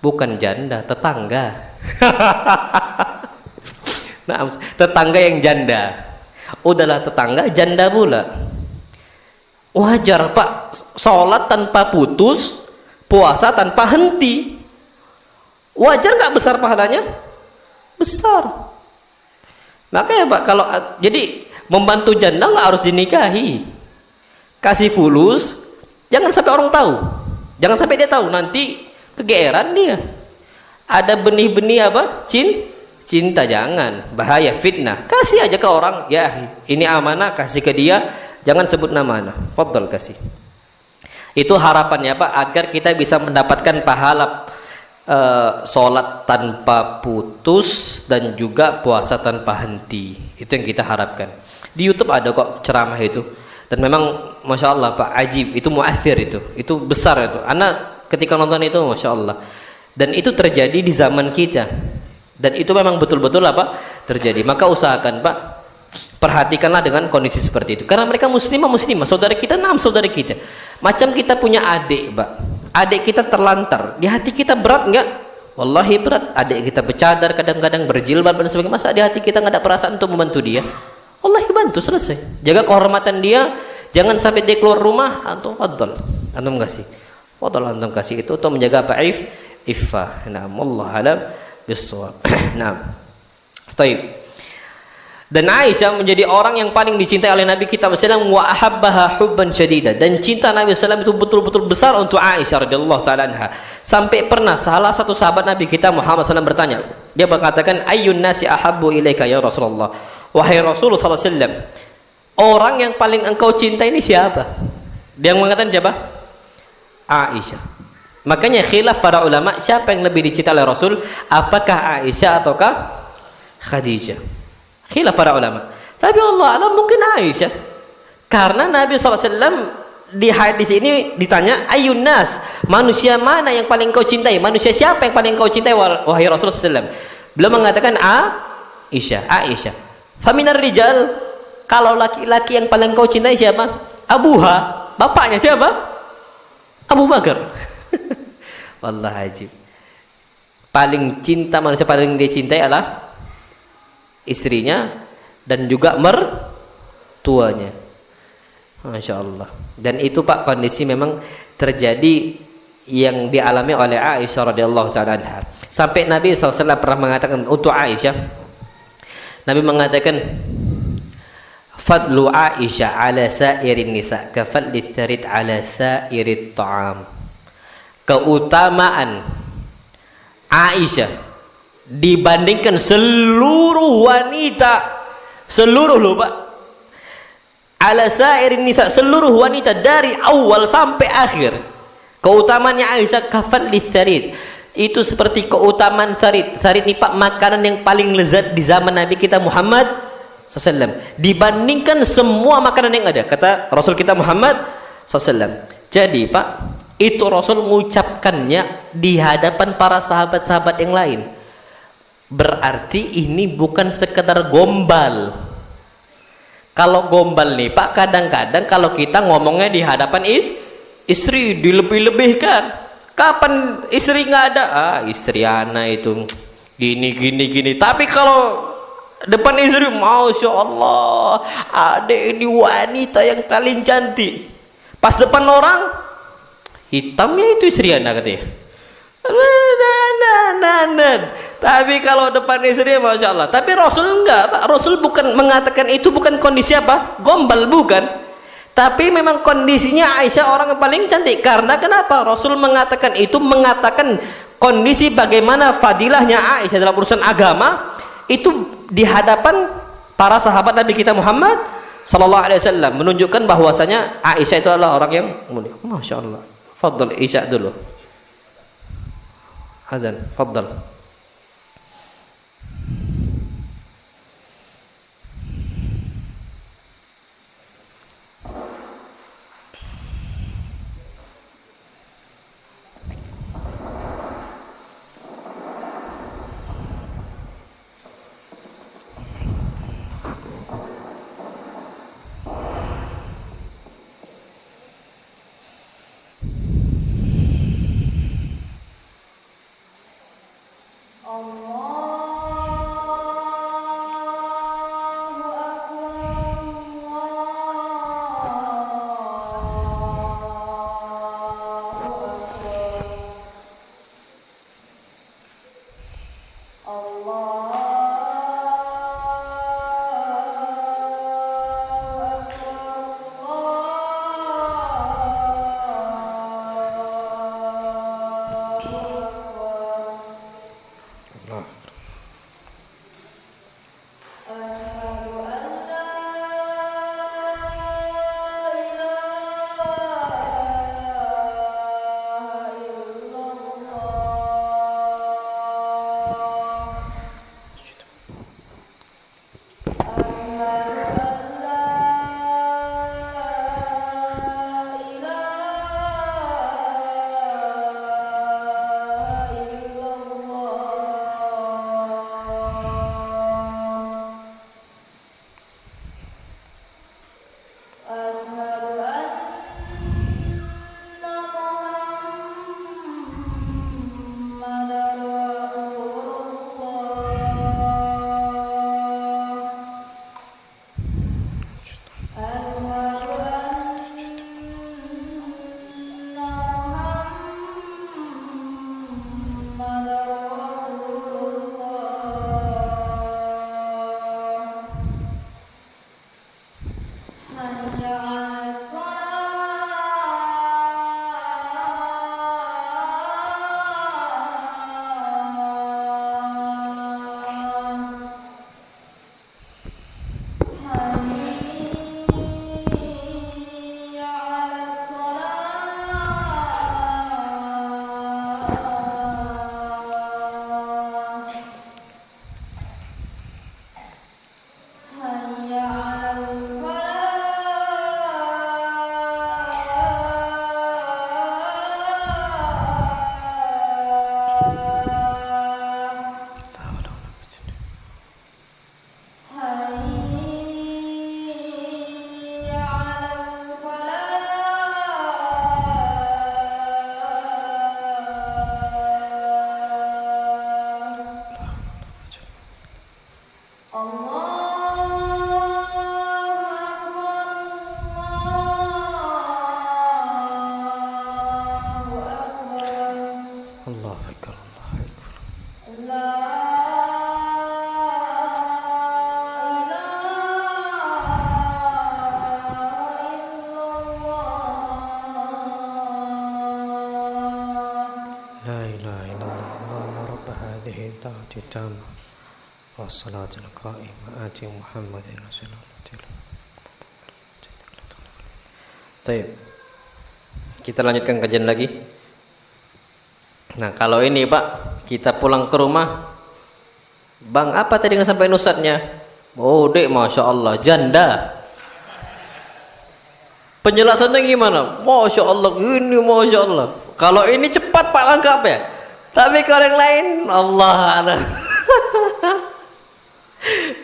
bukan janda, tetangga. Nah, tetangga yang janda. Udahlah tetangga, janda pula. Wajar Pak, sholat tanpa putus, puasa tanpa henti. Wajar nggak besar pahalanya? Besar. Makanya Pak, kalau jadi membantu janda nggak harus dinikahi. Kasih fulus. Jangan sampai orang tahu. Jangan sampai dia tahu, nanti kegeeran dia. Ada benih-benih apa? Cinta, jangan. Bahaya, fitnah. Kasih aja ke orang, ya ini amanah, kasih ke dia, jangan sebut nama anak. Fadhal kasih. Itu harapannya Pak, agar kita bisa mendapatkan pahala sholat tanpa putus dan juga puasa tanpa henti. Itu yang kita harapkan. Di YouTube ada kok ceramah itu. Dan memang Masya Allah Pak, ajib, itu mu'athir, itu besar itu. Anak ketika nonton itu Masya Allah. Dan itu terjadi di zaman kita. Dan itu memang betul-betul apa? Terjadi. Maka usahakan Pak, perhatikanlah dengan kondisi seperti itu. Karena mereka muslimah, saudara kita, saudara kita. Macam kita punya adik Pak. Adik kita terlantar. Di hati kita berat enggak? Wallahi berat. Adik kita bercadar, kadang-kadang berjilbab dan sebagainya. Masa di hati kita enggak ada perasaan untuk membantu dia? Wallahi bantu, selesai. Jaga kehormatan dia, jangan sampai dia keluar rumah, antum fadhal, antum kasih. Fadhal antum kasih itu untuk menjaga apa? Iffah. Naam, wallahu alam bissawab. Naam. Baik. Dan Aisyah menjadi orang yang paling dicintai oleh Nabi kita sallallahu wa ahabbaha hubban syadida. Dan cinta Nabi sallallahu itu betul-betul besar untuk Aisyah radhiyallahu taala anha. Sampai pernah salah satu sahabat Nabi kita Muhammad sallallahu bertanya, dia berkatakan, "Ayyun nasi ahabbu ilaika ya Rasulullah?" Wahai Rasulullah sallallahu alaihi wasallam, orang yang paling engkau cintai ini siapa? Dia mengatakan siapa? Aisyah. Makanya khilaf para ulama, siapa yang lebih dicintai oleh Rasul? Apakah Aisyah ataukah Khadijah? Khilaf para ulama. Tapi Allah alam mungkin Aisyah. Karena Nabi SAW di hadis ini ditanya, ayun nas, manusia mana yang paling kau cintai? Manusia siapa yang paling kau cintai wahai Rasulullah SAW? Beliau mengatakan Aisyah. Faminar rijal, kalau laki-laki yang paling kau cintai siapa? Abuha, bapaknya siapa? Abu Bakar. Wallah ajib. Paling cinta manusia paling dia cintai adalah istrinya dan juga mertuanya. Masya Allah. Dan itu Pak, kondisi memang terjadi yang dialami oleh Aisyah radhiyallahu taala anha. Sampai Nabi SAW pernah mengatakan untuk Aisyah, Nabi mengatakan, fadlu Aisyah ala sairin nisa kafadli tharid ala sairit ta'am. Keutamaan Aisyah dibandingkan seluruh wanita, seluruh loh Pak, ala sairin nisa, seluruh wanita dari awal sampai akhir. Keutamaannya Aisyah kafal litharid, itu seperti keutamaan tharid. Tharid ini Pak, makanan yang paling lezat di zaman Nabi kita Muhammad SAW dibandingkan semua makanan yang ada, kata Rasul kita Muhammad SAW. Jadi Pak, itu Rasul mengucapkannya di hadapan para sahabat-sahabat yang lain. Berarti ini bukan sekedar gombal. Kalau gombal nih Pak, kadang-kadang kalau kita ngomongnya di hadapan istri dilebih-lebihkan. Kapan istri nggak ada? Istri ana itu gini. Tapi kalau depan istri, masya Allah, adek ini wanita yang paling cantik. Pas depan orang, hitamnya itu istri ana katanya. Tapi kalau depan istri, masya Allah. Tapi Rasul enggak Pak. Rasul bukan mengatakan itu, bukan kondisi apa? Gombal, bukan. Tapi memang kondisinya Aisyah orang yang paling cantik. Karena kenapa? Rasul mengatakan itu, mengatakan kondisi bagaimana fadilahnya Aisyah dalam urusan agama itu di hadapan para sahabat Nabi kita Muhammad sallallahu alaihi wasallam, menunjukkan bahwasanya Aisyah itu adalah orang yang mulia. Masya Allah. Fadl Isya dulu. Azan, fadl. Akbar, Allahu Akbar. La ilaha illallah, Allahumma rabb hadhihi ad-da'wati at-tammah was-salati al-qa'imah ati Muhammadin rasulullah. Baik. Kita lanjutkan kajian lagi. Nah, kalau ini Pak, kita pulang ke rumah, Bang, apa tadi nggak sampai ustadznya? Oh, dek, masya Allah, janda. Penjelasannya gimana? Masya Allah, ini masya Allah. Kalau ini cepat Pak lengkap ya. Tapi kalau yang lain, Allah.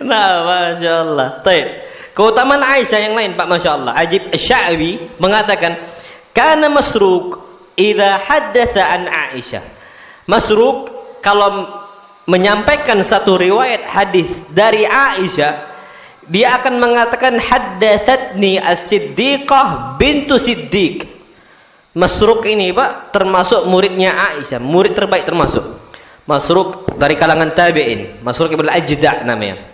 Nah, masya Allah. Baik. Keutamaan Aisyah yang lain Pak, masya Allah. Ajib Asy-Sya'bi mengatakan, karena Masruq idza haddatsa an Aisyah. Masruq kalau menyampaikan satu riwayat hadis dari Aisyah, dia akan mengatakan haddatsatni as-Siddiqah bintu Siddiq. Masruq ini Pak termasuk muridnya Aisyah, murid terbaik termasuk. Masruq dari kalangan tabi'in, Masruq ibn al-Ajda' namanya.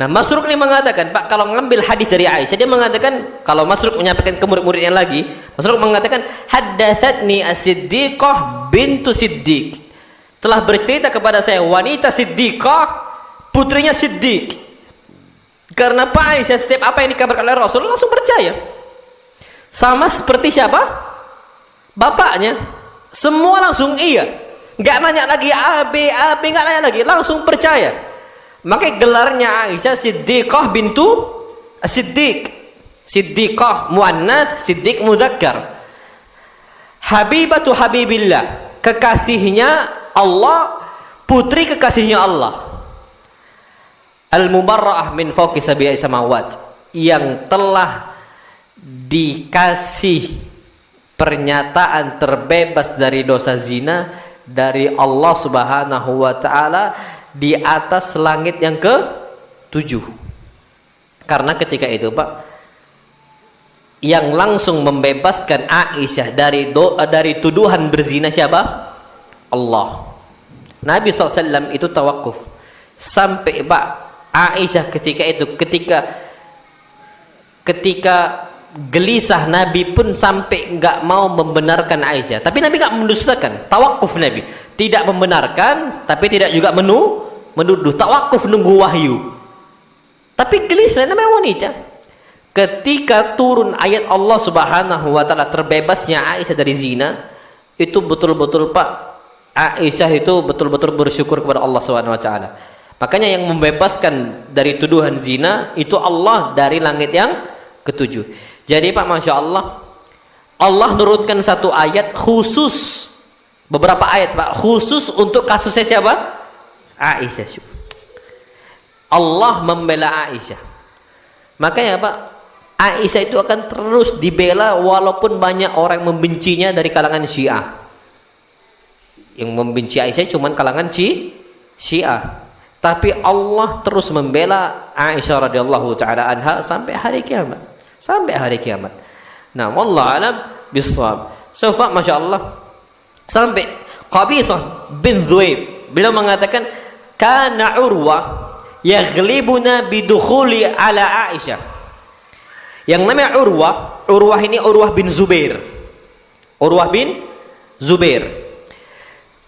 Nah, Masruq ini mengatakan, Pak, kalau mengambil hadis dari Aisyah, dia mengatakan, kalau Masruq menyampaikan ke murid-muridnya lagi, Masruq mengatakan, haddatsatni as-Siddiqah bintu Siddiq. Telah bercerita kepada saya wanita Siddiqah, putrinya Siddiq. Karena Pak Aisyah setiap apa yang dikabarkan oleh Rasul langsung percaya. Sama seperti siapa? Bapaknya. Semua langsung iya. Enggak nanya lagi A, B, enggak nanya lagi, langsung percaya. Maka gelarnya Aisyah Siddiqah bintu Siddiq. Siddiqah muannats, Siddiq mudzakkar. Habibatu habibillah, kekasihnya Allah, putri kekasihnya Allah. Al-mubarra'ah min fawqi sab'i samawat, yang telah dikasih pernyataan terbebas dari dosa zina dari Allah Subhanahu wa taala di atas langit yang ke-7. Karena ketika itu Pak, yang langsung membebaskan Aisyah dari tuduhan berzina siapa? Allah. Nabi SAW itu tawakuf sampai Pak Aisyah ketika gelisah, Nabi pun sampai nggak mau membenarkan Aisyah. Tapi Nabi nggak mendustakan, tawakuf Nabi, tidak membenarkan tapi tidak juga menuduh, tawakuf nunggu wahyu. Tapi gelisah namanya wanita. Ketika turun ayat Allah Subhanahu wa taala terbebasnya Aisyah dari zina, itu betul-betul Pak Aisyah itu betul-betul bersyukur kepada Allah Subhanahu wa taala. Makanya yang membebaskan dari tuduhan zina itu Allah dari langit yang ke-7. Jadi Pak, masya Allah, Allah nurunkan satu ayat khusus, beberapa ayat Pak khusus untuk kasusnya siapa? Aisyah. Allah membela Aisyah. Makanya Pak, Aisyah itu akan terus dibela walaupun banyak orang membencinya dari kalangan Syiah. Yang membenci Aisyah cuma kalangan Syiah. Tapi Allah terus membela Aisyah radhiyallahu taala anha sampai hari kiamat. Sampai hari kiamat. Nah, wallahu alam bissawab. So Pak, masya Allah, sampai Qabisah bin Dhuaib beliau mengatakan, kana Urwa yaghlibuna bidukhuli ala Aisyah. Yang namanya Urwah ini Urwah bin Zubair. Urwah bin Zubair.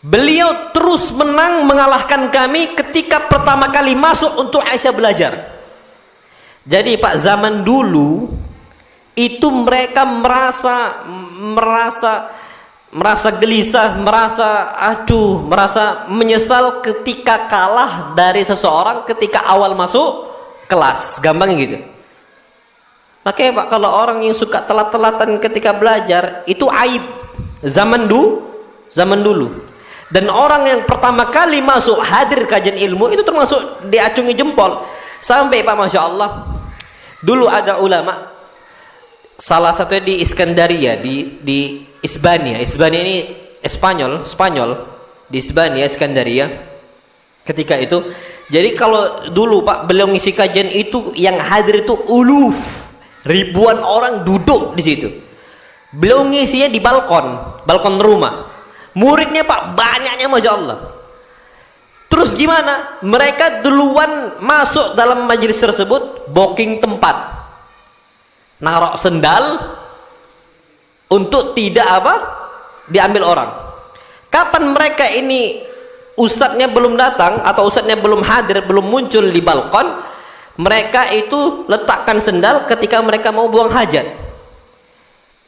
Beliau terus menang mengalahkan kami ketika pertama kali masuk untuk Aisyah belajar. Jadi Pak, zaman dulu itu mereka merasa gelisah, merasa menyesal ketika kalah dari seseorang ketika awal masuk kelas, gampang gitu. Makanya Pak, kalau orang yang suka telat-telatan ketika belajar itu aib zaman dulu. Dan orang yang pertama kali masuk hadir kajian ilmu itu termasuk diacungi jempol. Sampai Pak, masya Allah, dulu ada ulama, salah satunya di Iskandaria, di Hispania ini Spanyol, di Hispania, Iskandaria. Ketika itu, jadi kalau dulu Pak beliau ngisi kajian itu yang hadir itu ribuan orang duduk di situ. Beliau ngisinya di balkon rumah. Muridnya Pak banyaknya Masya Allah. Terus gimana? Mereka duluan masuk dalam majelis tersebut, booking tempat, narok sendal untuk tidak apa? Diambil orang. Kapan mereka ini ustadznya belum datang atau ustadznya belum hadir, belum muncul di balkon, mereka itu letakkan sendal ketika mereka mau buang hajat.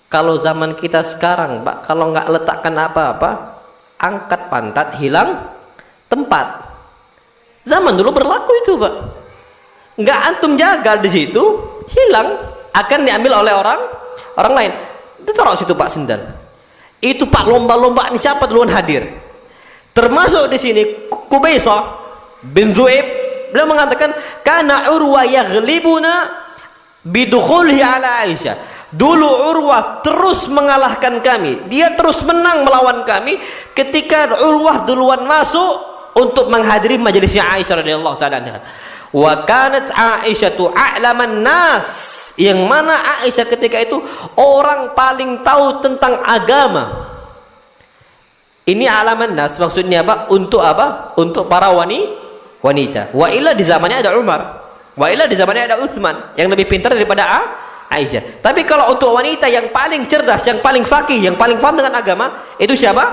Kalau zaman kita sekarang Pak, kalau nggak letakkan apa-apa, angkat pantat, hilang tempat. Zaman dulu berlaku itu Pak. Nggak antum jaga di situ, hilang, akan diambil oleh orang lain. Ditaruh situ Pak sendal. Itu Pak lomba-lomba ini siapa duluan hadir. Termasuk di sini Qubaisah bin Zu'aib, beliau mengatakan kana Urwa yaghlibuna bidukhulhi ala Aisyah. Dulu Urwah terus mengalahkan kami, dia terus menang melawan kami ketika Urwah duluan masuk untuk menghadiri majelisnya Aisyah radhiyallahu taala anha. Wa kanat Aisyatu a'laman nas, yang mana Aisyah ketika itu orang paling tahu tentang agama. Ini alaman nas maksudnya apa? Untuk apa? Untuk para wanita. Wa illa di zamannya ada Umar, wa illa di zamannya ada Utsman yang lebih pintar daripada Aisyah. Tapi kalau untuk wanita yang paling cerdas, yang paling faqih, yang paling paham dengan agama, itu siapa?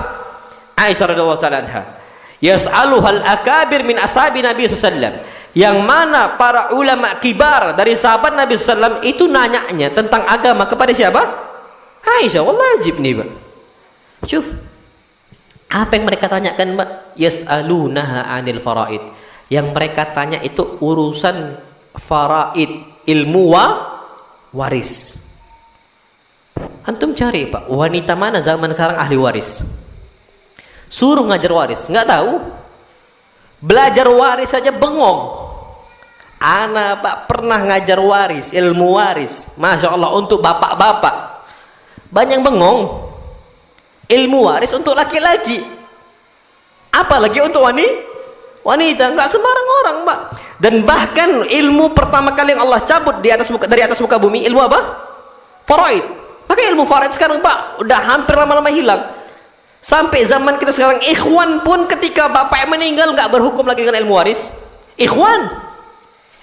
Aisyah radhiyallahu taala anha. Yas'aluhal akabir min ashabi Nabi sallallahu alaihi wasallam. Yang mana para ulama kibar dari sahabat Nabi sallallahu alaihi wasallam itu nanyanya tentang agama kepada siapa? Aisyah. Wallah ajib nih, Pak. Syuf. Apa yang mereka tanyakan, Pak? Yas'alunaha 'anil faraid. Yang mereka tanya itu urusan faraid, ilmu waris. Antum cari Pak, wanita mana zaman sekarang ahli waris? Suruh ngajar waris, nggak tahu. Belajar waris saja bengong. Ana Pak pernah ngajar waris, ilmu waris, Masya Allah, untuk bapak-bapak. Banyak bengong. Ilmu waris untuk laki-laki, apalagi untuk wanita. Nggak sembarang orang Pak. Dan bahkan ilmu pertama kali yang Allah cabut dari atas muka bumi, ilmu apa? Faraid. Maka ilmu faraid sekarang Pak udah hampir lama-lama hilang. Sampai zaman kita sekarang, ikhwan pun ketika bapak meninggal nggak berhukum lagi dengan ilmu waris. Ikhwan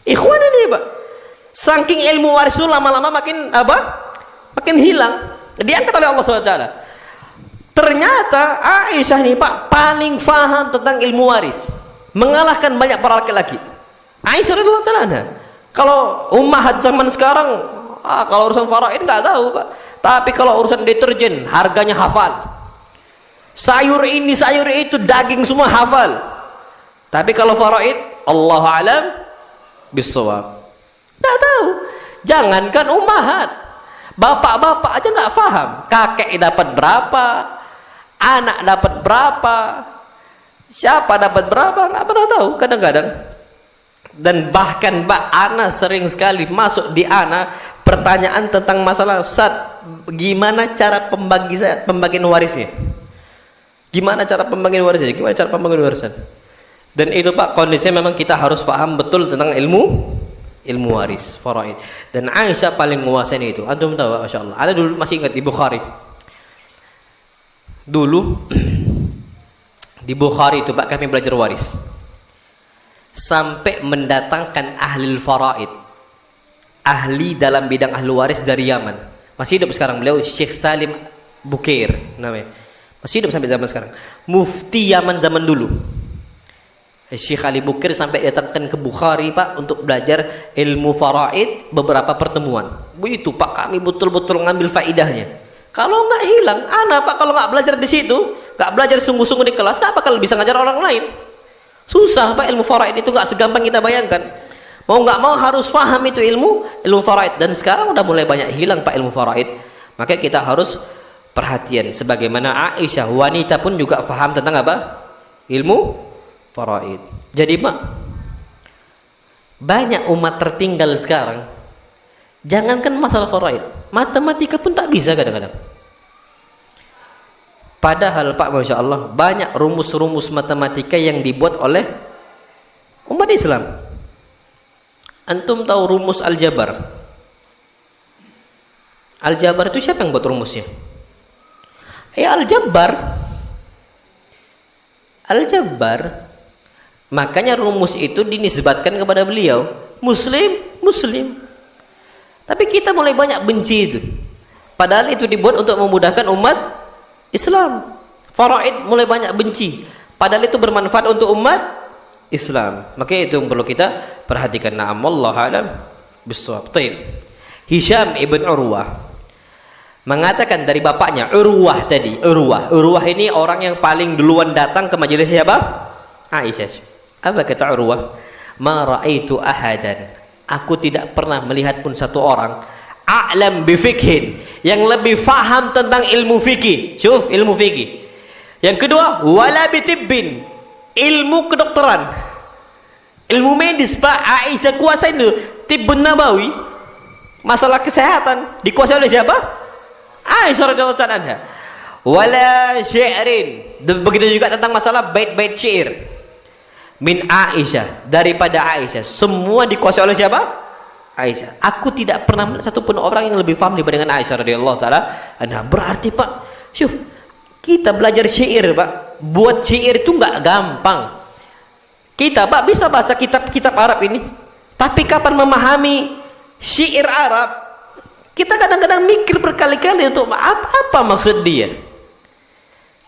ini Pak. Saking ilmu waris itu lama-lama makin apa? Makin hilang. Diangkat oleh Allah SWT. Ternyata Aisyah ini Pak paling faham tentang ilmu waris, mengalahkan banyak para laki-laki. Aisyah radhiyallahu taala. Kalau ummahat zaman sekarang, kalau urusan faraid nggak tahu Pak. Tapi kalau urusan deterjen, harganya hafal. Sayur ini, sayur itu, daging semua hafal. Tapi kalau faraid, Allahu a'lam bissawab. Nggak tahu. Jangankan ummahat, bapak-bapak aja nggak paham. Kakek dapat berapa, anak dapat berapa, siapa dapat berapa, nggak pernah tahu kadang-kadang. Dan bahkan Mbak Ana sering sekali masuk di Ana pertanyaan tentang masalah Ustaz, gimana cara pembagian warisnya? Gimana cara pembagian warisnya? Gimana cara pembagian warisan? Dan itu Pak kondisinya memang kita harus paham betul tentang ilmu waris, faraid. Dan Aisyah paling menguasai itu. Antum tahu Masya Allah. Ada dulu masih ingat di Bukhari. Dulu di Bukhari itu Pak kami belajar waris. Sampai mendatangkan ahli faraid, ahli dalam bidang ahli waris dari Yaman. Masih hidup sekarang beliau, Syekh Salim Bukair namanya. Masih hidup sampai zaman sekarang. Mufti Yaman zaman dulu. Syekh Ali Bukair sampai datangkan ke Bukhari Pak untuk belajar ilmu faraid beberapa pertemuan. Begitu Pak kami betul-betul ngambil faidahnya. Kalau nggak hilang, anak Pak kalau nggak belajar di situ, nggak belajar sungguh-sungguh di kelas, nggak bakal bisa ngajar orang lain. Susah Pak ilmu faraid itu, nggak segampang kita bayangkan. Mau nggak mau harus paham itu ilmu faraid. Dan sekarang udah mulai banyak hilang Pak ilmu faraid. Maka kita harus perhatian. Sebagaimana Aisyah, wanita pun juga paham tentang apa? Ilmu faraid. Jadi Pak, banyak umat tertinggal sekarang. Jangankan masalah faraid, matematika pun tak bisa kadang-kadang. Padahal Pak Masya Allah banyak rumus-rumus matematika yang dibuat oleh umat Islam. Antum tahu rumus aljabar? Aljabar itu siapa yang buat rumusnya? Ya Aljabar. Al-Jabbar. Makanya rumus itu dinisbatkan kepada beliau. Muslim, Muslim. Tapi kita mulai banyak benci itu. Padahal itu dibuat untuk memudahkan umat Islam. Faraid mulai banyak benci. Padahal itu bermanfaat untuk umat Islam. Makanya itu yang perlu kita perhatikan. Na'am wallahu a'lam bissawab. Baik. Hisham ibn Urwah mengatakan dari bapaknya Urwah tadi. Urwah ini orang yang paling duluan datang ke majelis siapa? Aisyah. Apa kata Urwah? Ma ra'aitu ahadan. Aku tidak pernah melihat pun satu orang a'lam bi fikhin, yang lebih faham tentang ilmu fikih. Syuf, ilmu fikih. Yang kedua, wala bi tibbin, ilmu kedokteran. Ilmu medis, Pak. Aisyah kuasain itu. Tibbun Nabawi, masalah kesehatan dikuasai oleh siapa? Aisyah radhiyallahu anha. Wala syi'rin, begitu juga tentang masalah bait-bait syair. Min Aisyah, daripada Aisyah, semua dikuasai oleh siapa? Aisyah. Aku tidak pernah melihat satupun orang yang lebih paham dibandingkan Aisyah radhiyallahu taala anha. Berarti Pak, syuf, kita belajar syair Pak, buat syair itu nggak gampang. Kita Pak bisa baca kitab-kitab Arab ini, tapi kapan memahami syair Arab, kita kadang-kadang mikir berkali-kali untuk apa maksud dia.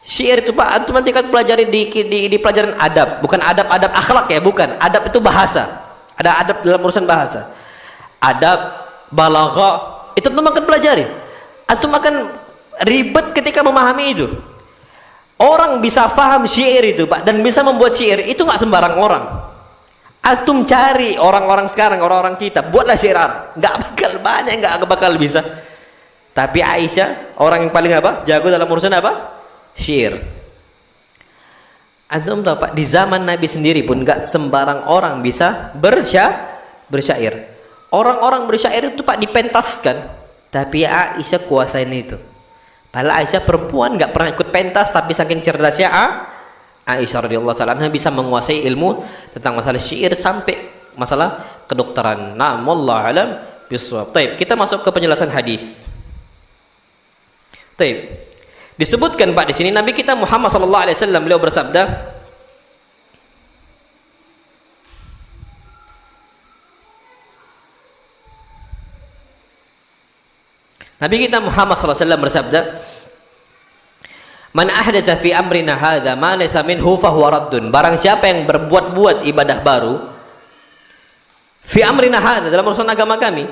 Syair itu Pak, antum nanti kan pelajari di pelajaran adab, bukan adab-adab akhlak ya, bukan. Adab itu bahasa. Ada adab dalam urusan bahasa. Adab, balaghah, itu antum akan pelajari. Antum akan ribet ketika memahami itu. Orang bisa faham syair itu Pak, dan bisa membuat syair itu nggak sembarang orang. Antum cari orang-orang sekarang, orang-orang kita, buatlah syair Arab. Nggak bakal banyak, nggak bakal bisa. Tapi Aisyah, orang yang paling apa? Jago dalam urusan apa? Syair. Antum tahu Pak, di zaman Nabi sendiri pun nggak sembarang orang bisa bersyair. Orang-orang bersyair itu Pak dipentaskan, tapi Aisyah kuasain itu. Padahal Aisyah perempuan nggak pernah ikut pentas, tapi saking cerdasnya Aisyah radhiyallahu taala anha bisa menguasai ilmu tentang masalah syair sampai masalah kedokteran. Nah, wallahu alam bisawab. Baik, kita masuk ke penjelasan hadis. Baik. Disebutkan Pak di sini Nabi kita Muhammad sallallahu alaihi wasallam, beliau bersabda, Nabi kita Muhammad sallallahu alaihi wasallam bersabda, "Man ahdatsa fi amrina hadza ma laysa minhu fa huwa raddun." Barang siapa yang berbuat-buat ibadah baru fi amrina hadza, dalam urusan agama kami,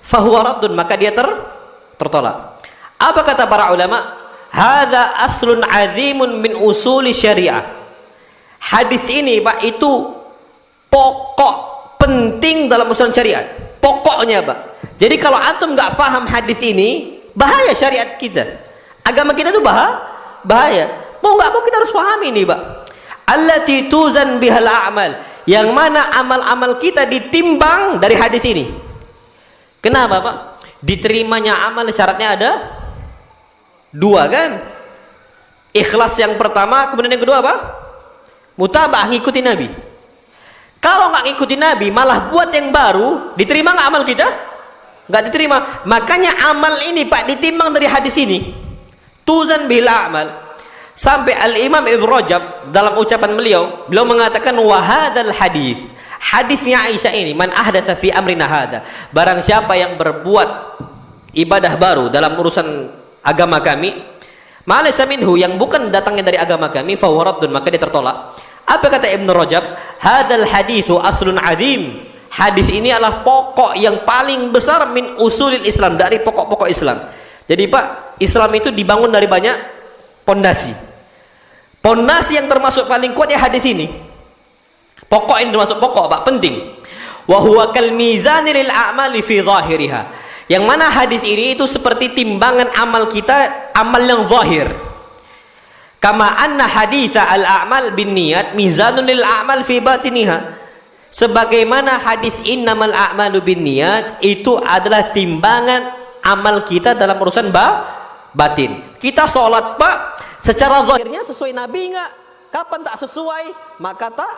fa huwa raddun, maka dia tertolak. Apa kata para ulama? Hadza aslun azimun min usuli syariah. Hadis ini Pak itu pokok penting dalam urusan syariat. Pokoknya Pak. Jadi kalau antum nggak paham hadis ini, bahaya syariat kita. Agama kita itu bahaya. Mau nggak mau kita harus pahami ini Pak. Allati tuzan bihal a'mal. Yang mana amal-amal kita ditimbang dari hadis ini. Kenapa Pak? Diterimanya amal syaratnya ada dua kan? Ikhlas yang pertama, kemudian yang kedua apa? Mutaba'ah, ngikuti Nabi. Kalau nggak ngikuti Nabi, malah buat yang baru, diterima nggak amal kita? Nggak diterima. Makanya amal ini Pak ditimbang dari hadis ini. Tuzan bil a'mal. Sampai Al-Imam Ibn Rajab dalam ucapan beliau mengatakan wahadal hadis. Hadisnya Aisyah ini, man ahdatsa fi amrina hadza. Barang siapa yang berbuat ibadah baru dalam urusan agama kami, malaysa minhu, yang bukan datangnya dari agama kami, fa huwa raddun, maka dia tertolak. Apa kata Ibnu Rajab? Hadzal haditsu aslun azim. Hadis ini adalah pokok yang paling besar min usulil Islam, dari pokok-pokok Islam. Jadi Pak, Islam itu dibangun dari banyak pondasi. Pondasi yang termasuk paling kuat ya hadis ini. Pokok ini termasuk pokok Pak, penting. Wa huwa kal mizani lil a'mali fi dhahiriha. Yang mana hadis ini itu seperti timbangan amal kita, amal yang zahir. Kama anna haditha al-a'mal bin niyat mizanun lil a'mal fi batiniha. Sebagaimana hadis innamal a'malu bin niyat itu adalah timbangan amal kita dalam urusan batin. Kita sholat Pak, secara zahirnya sesuai Nabi enggak? Kapan tak sesuai, maka tak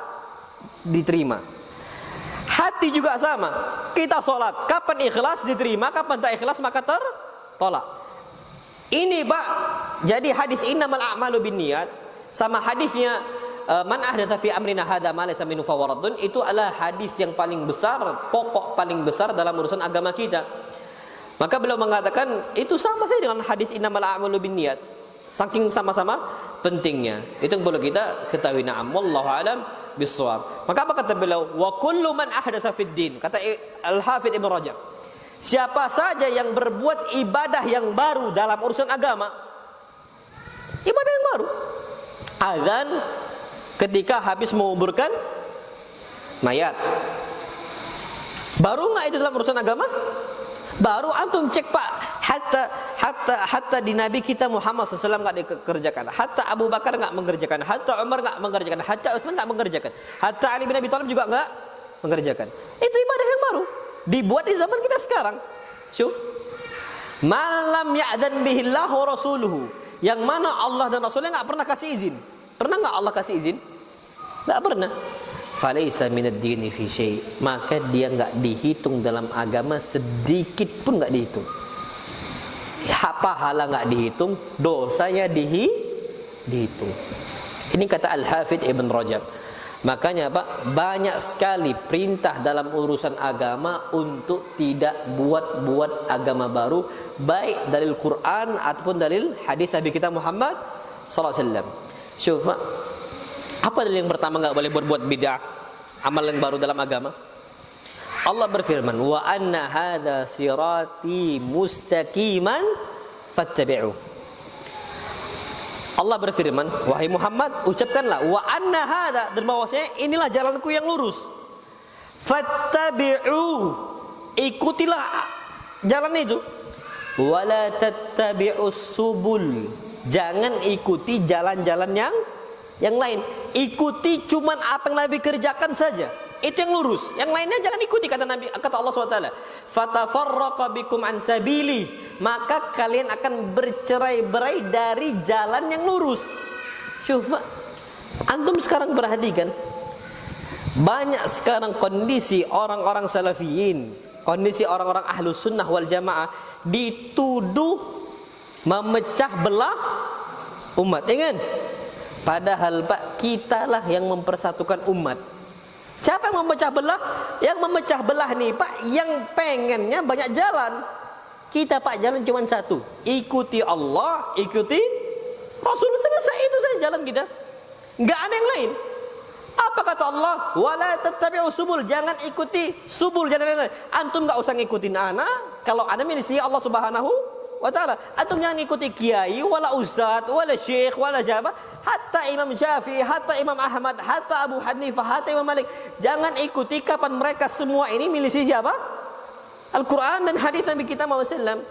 diterima. Hati juga sama. Kita sholat, kapan ikhlas diterima, kapan tak ikhlas maka tertolak. Ini Pak, jadi hadis innamal a'malu binniyat sama hadisnya man ahdatsa fi amrina hadza ma laysa minhu fawaradun, itu adalah hadis yang paling besar, pokok paling besar dalam urusan agama kita. Maka beliau mengatakan itu sama saja dengan hadis innamal a'malu binniyat. Saking sama-sama pentingnya. Itu yang perlu kita ketahui. Na'am wallahu alam bissawab. Maka apa kata beliau? Wa kullu man ahdatsa fid din. Kata Al-Hafidz Ibnu Rajab. Siapa saja yang berbuat ibadah yang baru dalam urusan agama, ibadah yang baru, azan ketika habis menguburkan mayat, baru nggak itu dalam urusan agama? Baru. Antum cek pak, hatta di Nabi kita Muhammad SAW nggak dikerjakan, hatta Abu Bakar nggak mengerjakan, hatta Umar nggak mengerjakan, hatta Utsman nggak mengerjakan, hatta Ali bin Abi Thalib juga nggak mengerjakan. Itu ibadah yang baru dibuat di zaman kita sekarang. Syuf, malam ya'dzan bihillahu wa rasuluhu, yang mana Allah dan Rasulnya nggak pernah kasih izin. Pernah nggak Allah kasih izin? Nggak pernah. Falaysa minad dini fi syai', maka dia nggak dihitung dalam agama sedikit pun, nggak dihitung. Pahala nggak dihitung, dosanya dihitung. Ini kata Al-Hafidz Ibn Rajab. Makanya Pak, banyak sekali perintah dalam urusan agama untuk tidak buat agama baru, baik dalil Quran ataupun dalil hadis Nabi kita Muhammad sallallahu alaihi wasallam. Syuf, Pak, apa dalil yang pertama nggak boleh buat bid'ah, amal yang baru dalam agama? Allah berfirman, wa anna hadza sirati mustaqiman fattabi'u. Allah berfirman, wahai Muhammad, ucapkanlah wa anna hadza, dan bahwasanya inilah jalanku yang lurus. Fattabi'u, ikutilah jalan itu. Wala tattabi'us subul, jangan ikuti jalan-jalan yang lain. Ikuti cuman apa yang Nabi kerjakan saja. Itu yang lurus. Yang lainnya jangan ikuti, kata Nabi, kata Allah SWT. Fatafarraqa bikum an sabili, maka kalian akan bercerai-berai dari jalan yang lurus. Syufa, antum sekarang perhatikan, banyak sekarang kondisi orang-orang salafiyin, kondisi orang-orang ahlus sunnah wal jamaah dituduh memecah belah umat. Ingat, padahal Pak, kitalah yang mempersatukan umat. Siapa yang memecah belah? Yang memecah belah nih Pak, yang pengennya banyak jalan. Kita Pak, jalan cuma satu, ikuti Allah, ikuti Rasul, selesai. Itu saja jalan kita, nggak ada yang lain. Apa kata Allah? Wala tattabi'u subul, jangan ikuti subul, jalan lain. Antum nggak usah ngikutin anak. Kalau ada milisi Allah Subhanahu wa ta'ala, antum jangan ikuti kiai, wala ustadz, wala syekh, wala siapa. Hatta Imam Syafi'i, hatta Imam Ahmad, hatta Abu Hanifah, hatta Imam Malik, jangan ikuti. Kapan mereka semua ini milisi siapa? Al-Quran dan hadis Nabi kita Muhammad SAW.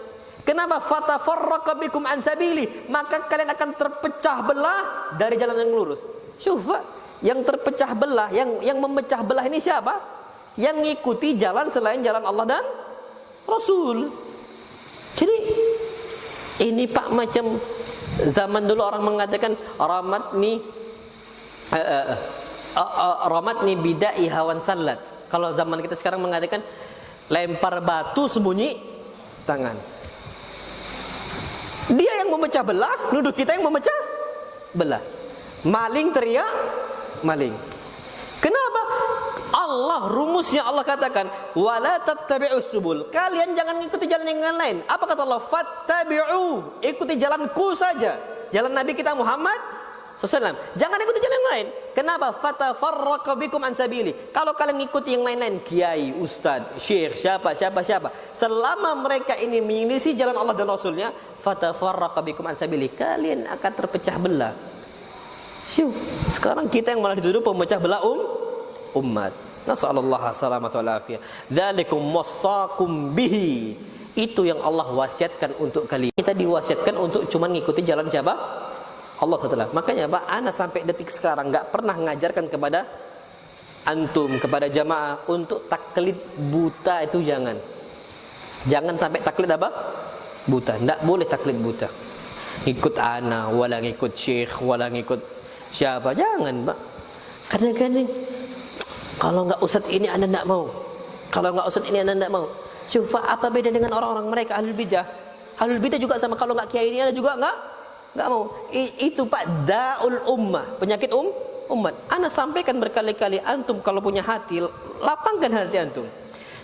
Kenapa? Fatafarraqa bikum an sabili, maka kalian akan terpecah belah dari jalan yang lurus. Syufa, yang terpecah belah, yang memecah belah ini siapa? Yang ngikuti jalan selain jalan Allah dan Rasul. Jadi ini Pak, macam zaman dulu orang mengatakan ramatni bidai hawan salat. Kalau zaman kita sekarang mengatakan lempar batu sembunyi tangan. Dia yang memecah belah, nuduh kita yang memecah belah. Maling teriak maling. Kenapa? Allah, rumusnya Allah katakan wala tattabi'us subul, kalian jangan ikuti jalan yang lain. Apa kata Allah? Fattabi'u, ikuti jalanku saja, jalan Nabi kita Muhammad SAW. Jangan ikuti jalan yang lain. Kenapa? Fatafarraqa bikum an sabili. Kalau kalian ikuti yang lain-lain, kiai, ustaz, syekh, siapa, selama mereka ini mengisi jalan Allah dan Rasulnya, fatafarraqa bikum an sabili, kalian akan terpecah belah. Sekarang kita yang malah dituduh pemecah belah umat. Nasallallahu salamata wal afiyah. Dzalikum wasaqum bihi. Itu yang Allah wasiatkan untuk kalian. Kita diwasiatkan untuk cuma ngikuti jalan siapa? Allah SWT. Makanya Pak, ana sampai detik sekarang nggak pernah mengajarkan kepada antum, kepada jamaah untuk taklid buta. Itu jangan sampai taklid apa? Buta. Nggak boleh taklid buta. Ngikut ana, wala ngikut syekh, wala ngikut siapa. Jangan Pak. Kadang-kadang kalau nggak ustadz ini anda nggak mau, kalau nggak ustadz ini anda nggak mau. Syufa, apa beda dengan orang-orang mereka ahlul bidah? Ahlul bidah juga sama, kalau nggak kiai ini anda juga nggak mau. Itu Pak, daul ummah, penyakit umat. Ana sampaikan berkali-kali, antum kalau punya hati, lapangkan hati antum.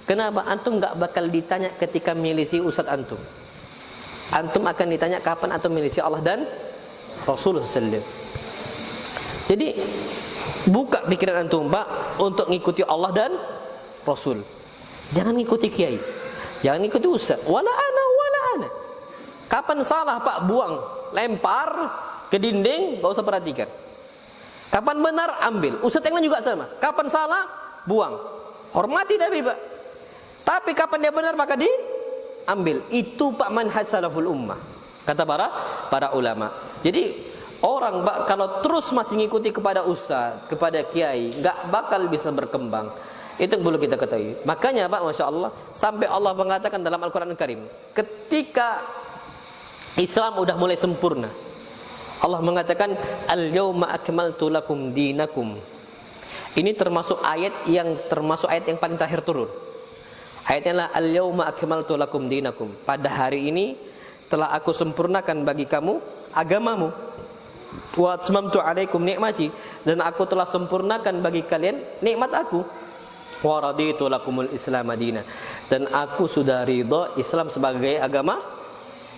Kenapa? Antum nggak bakal ditanya ketika milisi ustaz antum. Antum akan ditanya kapan antum milisi Allah dan Rasulullah SAW. Jadi buka pikiran antum, Pak, untuk ngikuti Allah dan Rasul. Jangan ngikuti kiai, jangan ngikuti ustaz. Wala ana. Kapan salah, Pak, buang, lempar ke dinding, gak usah perhatikan. Kapan benar, ambil. Ustaz yang lain juga sama. Kapan salah, buang. Hormati tapi, Pak. Tapi kapan dia benar, maka diambil. Itu, Pak, manhaj salaful ummah, kata para ulama. Jadi orang, Pak, kalau terus masih ngikuti kepada ustaz, kepada kiai, gak bakal bisa berkembang. Itu yang perlu kita ketahui. Makanya, Pak, Masya Allah, sampai Allah mengatakan dalam Al-Quran Al-Karim, ketika Islam udah mulai sempurna, Allah mengatakan al-yawma akmaltu lakum dinakum. Ini termasuk ayat yang paling terakhir turun. Ayatnya adalah al-yawma akmaltu lakum dinakum. Pada hari ini telah aku sempurnakan bagi kamu agamamu. Wa atmamtu alaikum nikmati, dan aku telah sempurnakan bagi kalian nikmat aku. Wa raditu lakumul islam madina, dan aku sudah ridha Islam sebagai agama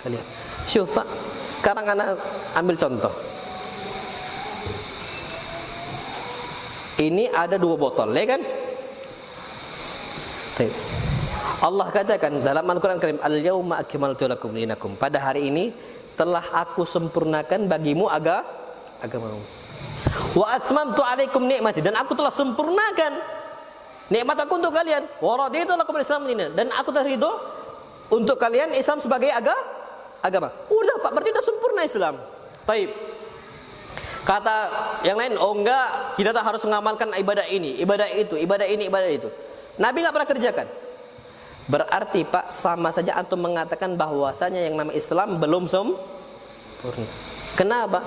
kalian. Syuf, Pak, sekarang anak ambil contoh. Ini ada 2 botol, ya kan? Allah katakan dalam Al-Quran Karim, al-yawma akmaltu lakum dinakum. Pada hari ini telah aku sempurnakan bagimu agamamu. Wa atmamtu alaikum nikmati, dan aku telah sempurnakan nikmat aku untuk kalian. Wa raditu lakum al-islam madina, dan aku telah ridho untuk kalian Islam sebagai agama. Udah, Pak, berarti udah sempurna Islam. Taib. Kata yang lain, oh enggak, kita tak harus mengamalkan ibadah ini, ibadah itu, ibadah ini, ibadah itu. Nabi enggak pernah kerjakan. Berarti, Pak, sama saja antum mengatakan bahwasanya yang nama Islam belum sempurna. Kenapa?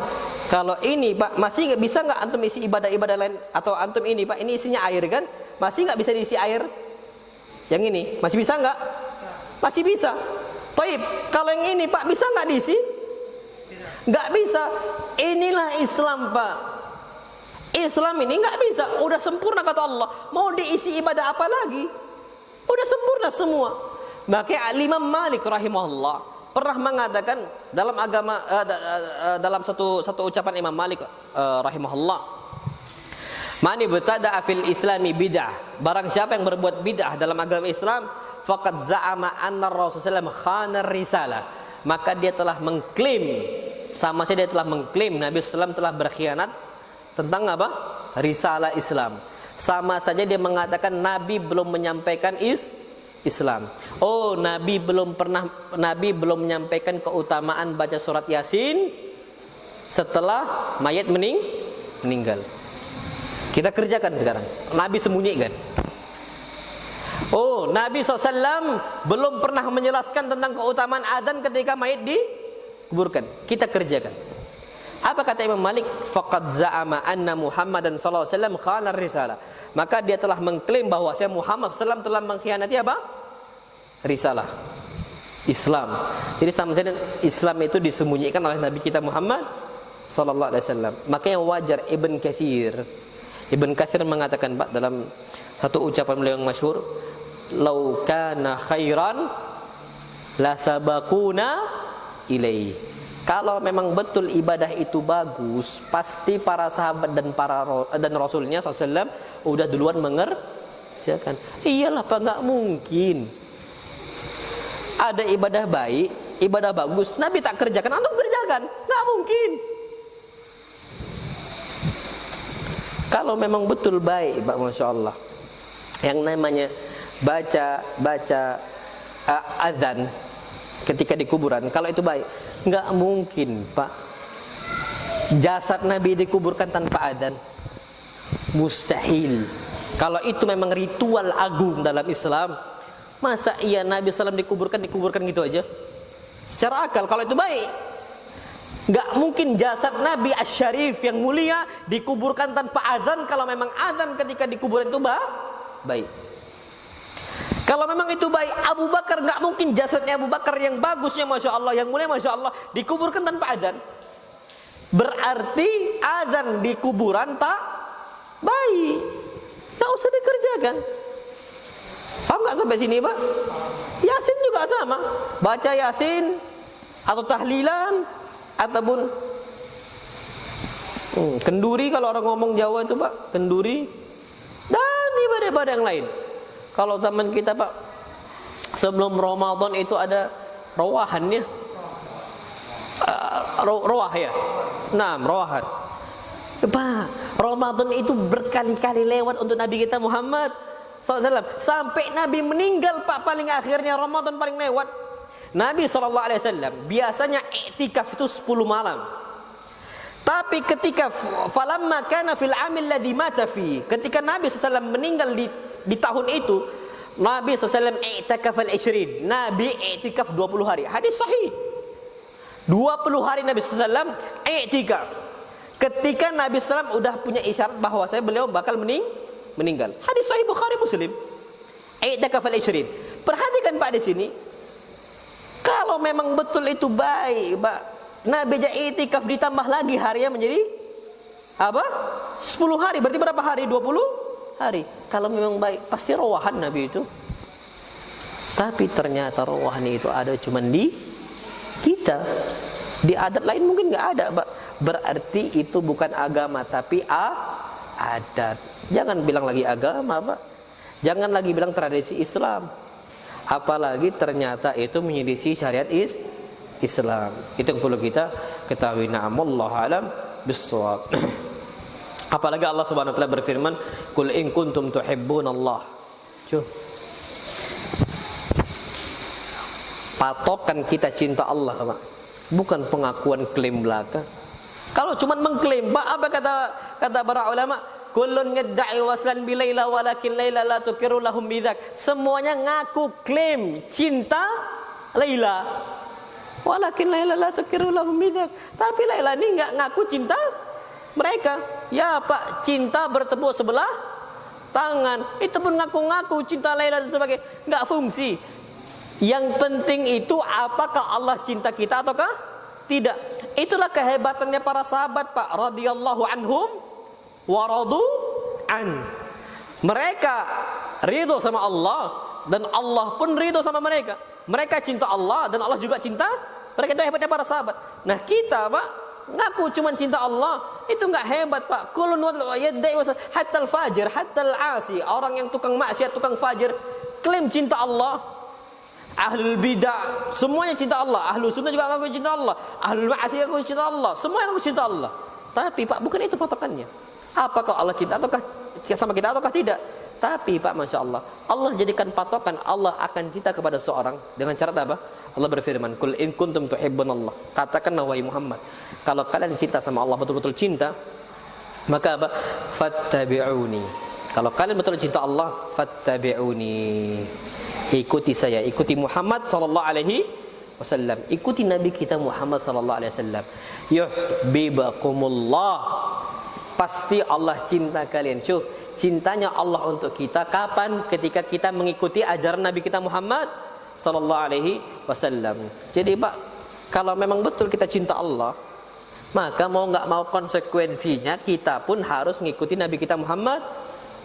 Kalau ini, Pak, masih nggak bisa nggak antum isi ibadah-ibadah lain? Atau antum ini, Pak, ini isinya air kan? Masih nggak bisa diisi air? Yang ini masih bisa nggak? Masih bisa. Taib, kalau yang ini, Pak, bisa nggak diisi? Nggak bisa. Inilah Islam, Pak. Islam ini nggak bisa. Udah sempurna kata Allah. Mau diisi ibadah apa lagi? Udah sempurna semua. Makanya Imam Malik rahimahullah pernah mengatakan dalam agama dalam satu ucapan Imam Malik rahimahullah, "Man ibtada'a fil islami bid'ah." Barang siapa yang berbuat bid'ah dalam agama Islam, faqad za'ama anna Rasulullah khana risalah, maka dia telah mengklaim, sama saja dia telah mengklaim Nabi SAW telah berkhianat tentang apa? Risalah Islam. Sama saja dia mengatakan Nabi belum menyampaikan Islam. Oh, Nabi belum menyampaikan keutamaan baca surat Yasin setelah mayat meninggal. Kita kerjakan sekarang. Nabi sembunyikan. Oh, Nabi SAW belum pernah menjelaskan tentang keutamaan adzan ketika mayat dikuburkan. Kita kerjakan. Apa kata Imam Malik? Faqad za'ama anna Muhammadan sallallahu alaihi wasallam khana risalah. Maka dia telah mengklaim bahwa Muhammad SAW telah mengkhianati apa? Risalah Islam. Jadi sama saja Islam itu disembunyikan oleh Nabi kita Muhammad sallallahu alaihi wasallam. Makanya wajar Ibn Katsir mengatakan, Pak, dalam satu ucapan beliau yang masyhur, "Lau kana khairan la sabaquna ilaihi." Kalau memang betul ibadah itu bagus, pasti para sahabat dan Rasulnya SAW udah duluan mengerjakan. Iyalah, Pak, nggak mungkin ada ibadah baik, ibadah bagus, Nabi tak kerjakan, antum kerjakan, nggak mungkin. Kalau memang betul baik, Pak, Masya Allah, yang namanya baca azan ketika di kuburan, kalau itu baik, nggak mungkin, Pak, jasad Nabi dikuburkan tanpa adzan. Mustahil. Kalau itu memang ritual agung dalam Islam, masa iya Nabi SAW dikuburkan gitu aja? Secara akal, kalau itu baik, nggak mungkin jasad Nabi Asy-Syarif yang mulia dikuburkan tanpa adzan. Kalau memang adzan ketika dikuburan itu baik. Kalau memang itu baik, Abu Bakar, nggak mungkin jasadnya Abu Bakar yang bagusnya Masya Allah, yang mulia Masya Allah, dikuburkan tanpa adzan. berarti azan di kuburan tak baik, tak usah dikerjakan. Paham nggak sampai sini, Pak? Yasin juga sama, baca Yasin atau tahlilan ataupun kenduri, kalau orang ngomong Jawa itu, Pak, kenduri, dan ibadah-ibadah yang lain. Kalau zaman kita, Pak, sebelum Ramadan itu ada rawahannya, rawah ya, nah rawahan. Pak, Ramadan itu berkali-kali lewat untuk Nabi kita Muhammad SAW, sampai Nabi meninggal, Pak, paling akhirnya Ramadan paling lewat. Nabi SAW biasanya iktikaf itu 10 malam. Tapi ketika falamma kana fil amil ladzi mata fi, ketika Nabi SAW meninggal di tahun itu, Nabi SAW i'tikaf al-20. Nabi i'tikaf 20 hari. Hadis sahih. 20 hari Nabi SAW i'tikaf. Ketika Nabi SAW udah punya isyarat bahwa beliau bakal meninggal. Hadis sahih Bukhari Muslim. I'tikaf al-20. Perhatikan, Pak, di sini. Kalau memang betul itu baik, Pak, Nabi i'tikaf ditambah lagi harinya menjadi apa? 10 hari. Berarti berapa hari? 20 hari. Kalau memang baik, pasti rawahan Nabi itu. Tapi ternyata rawahan itu ada cuma di kita. Di adat lain mungkin nggak ada, Pak. Berarti itu bukan agama, tapi adat. Jangan bilang lagi agama, Pak. Jangan lagi bilang tradisi Islam. Apalagi ternyata itu menyelisih syariat Islam. Itu yang perlu kita ketahui. Na'amullah alam bissawab. Apalagi Allah Subhanahu wa taala berfirman, "Qul in kuntum tuhibbunallah." Patokan kita cinta Allah, Pak, bukan pengakuan klaim belaka. Kalau cuma mengklaim, Pak, apa kata para ulama? Kullun yadda'i waslan bi Laila walakin Laila la tukiru lahum bidzak. Semuanya ngaku klaim cinta Laila. Walakin Laila la tukiru lahum bidzak. Tapi Laila ini enggak ngaku cinta mereka. Ya, Pak, cinta bertepuk sebelah tangan. Itu pun ngaku-ngaku cinta Laila dan sebagainya, enggak fungsi. Yang penting itu apakah Allah cinta kita ataukah tidak. Itulah kehebatannya para sahabat, Pak, radhiyallahu anhum wa radu an. Mereka ridho sama Allah dan Allah pun ridho sama mereka. Mereka cinta Allah dan Allah juga cinta mereka. Itu hebatnya para sahabat. Nah, kita, Pak, ngaku cuma cinta Allah, itu enggak hebat, Pak. Kulun yadda'i hatta al-fajir, hatta al-asi, orang yang tukang maksiat, tukang fajir, klaim cinta Allah. Ahlul bidah semuanya cinta Allah, ahlus sunnah juga ngaku cinta Allah, ahlul ma'asiyah ngaku cinta Allah, semua ngaku cinta Allah. Tapi, Pak, bukan itu patokannya. Apakah Allah cinta ataukah sama kita ataukah tidak? Tapi, Pak, Masya Allah, Allah jadikan patokan Allah akan cinta kepada seorang dengan cara apa? Allah berfirman, "Qul in kuntum tuhibbunallah." Katakanlah, wahai Muhammad, kalau kalian cinta sama Allah, betul-betul cinta, maka apa? Fattabi'uni. Kalau kalian betul cinta Allah, fattabi'uni. Ikuti saya, ikuti Muhammad sallallahu alaihi wasallam. Ikuti Nabi kita Muhammad sallallahu alaihi wasallam. Yuhibbukumullah. Pasti Allah cinta kalian. Syuf, cintanya Allah untuk kita kapan? Ketika kita mengikuti ajaran Nabi kita Muhammad sallallahu alaihi wasallam. Jadi, Pak, kalau memang betul kita cinta Allah, maka mau nggak mau konsekuensinya kita pun harus mengikuti Nabi kita Muhammad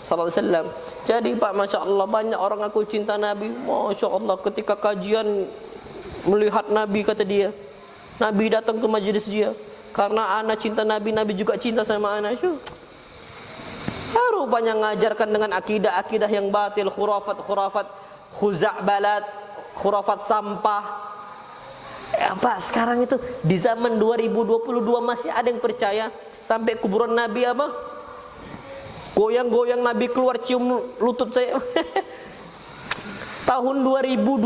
sallallahu alaihi wasallam. Jadi, Pak, Masya Allah, banyak orang aku cinta Nabi. Masya Allah, ketika kajian melihat Nabi, kata dia, Nabi datang ke majelis dia. Karena ana cinta Nabi, Nabi juga cinta sama ana. Rupanya ngajarkan dengan akidah-akidah yang batil, khurafat-khurafat, khuza'balat, khurafat sampah. Pak, sekarang itu di zaman 2022 masih ada yang percaya sampai kuburan Nabi apa? Goyang-goyang Nabi keluar cium lutut saya. Tahun 2020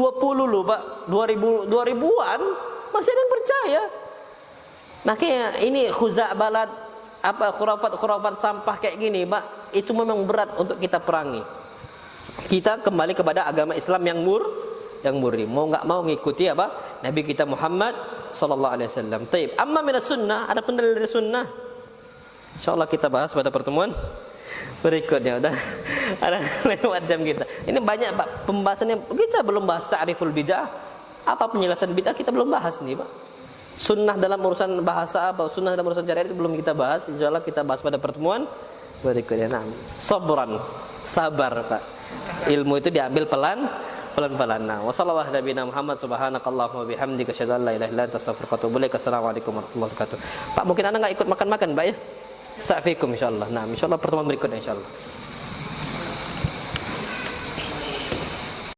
loh, Pak. 2000-an masih ada yang percaya. Makanya ini khuza'balat, apa, khurafat-khurafat sampah kayak gini, Pak, itu memang berat untuk kita perangi. Kita kembali kepada agama Islam yang murni. Mau nggak mau ngikuti apa? Nabi kita Muhammad sallallahu alaihi wasallam. Taib. Amma minas sunnah, ada pendalil dari sunnah. Insyaallah kita bahas pada pertemuan berikutnya. Udah ada lewat jam kita. Ini banyak, Pak, pembahasannya. Kita belum bahas ta'riful bid'ah. Apa penjelasan bid'ah kita belum bahas nih, Pak. Sunnah dalam urusan bahasa apa, sunnah dalam urusan syariat itu belum kita bahas. Insyaallah kita bahas pada pertemuan berikutnya. Nah, sabran, sabar Pak. Ilmu itu diambil pelan-pelan. Nah, wasallallahu nabiyana Muhammad subhanakallahumma bihamdika asyhadu an la ilaha illa anta astaghfiruka wa atubu ilaik. Assalamualaikum warahmatullahi wabarakatuh. Pak, mungkin Anda enggak ikut makan-makan, Pak ya? Astaghfirukum insyaallah. Nah, insyaallah pertemuan berikutnya insyaallah.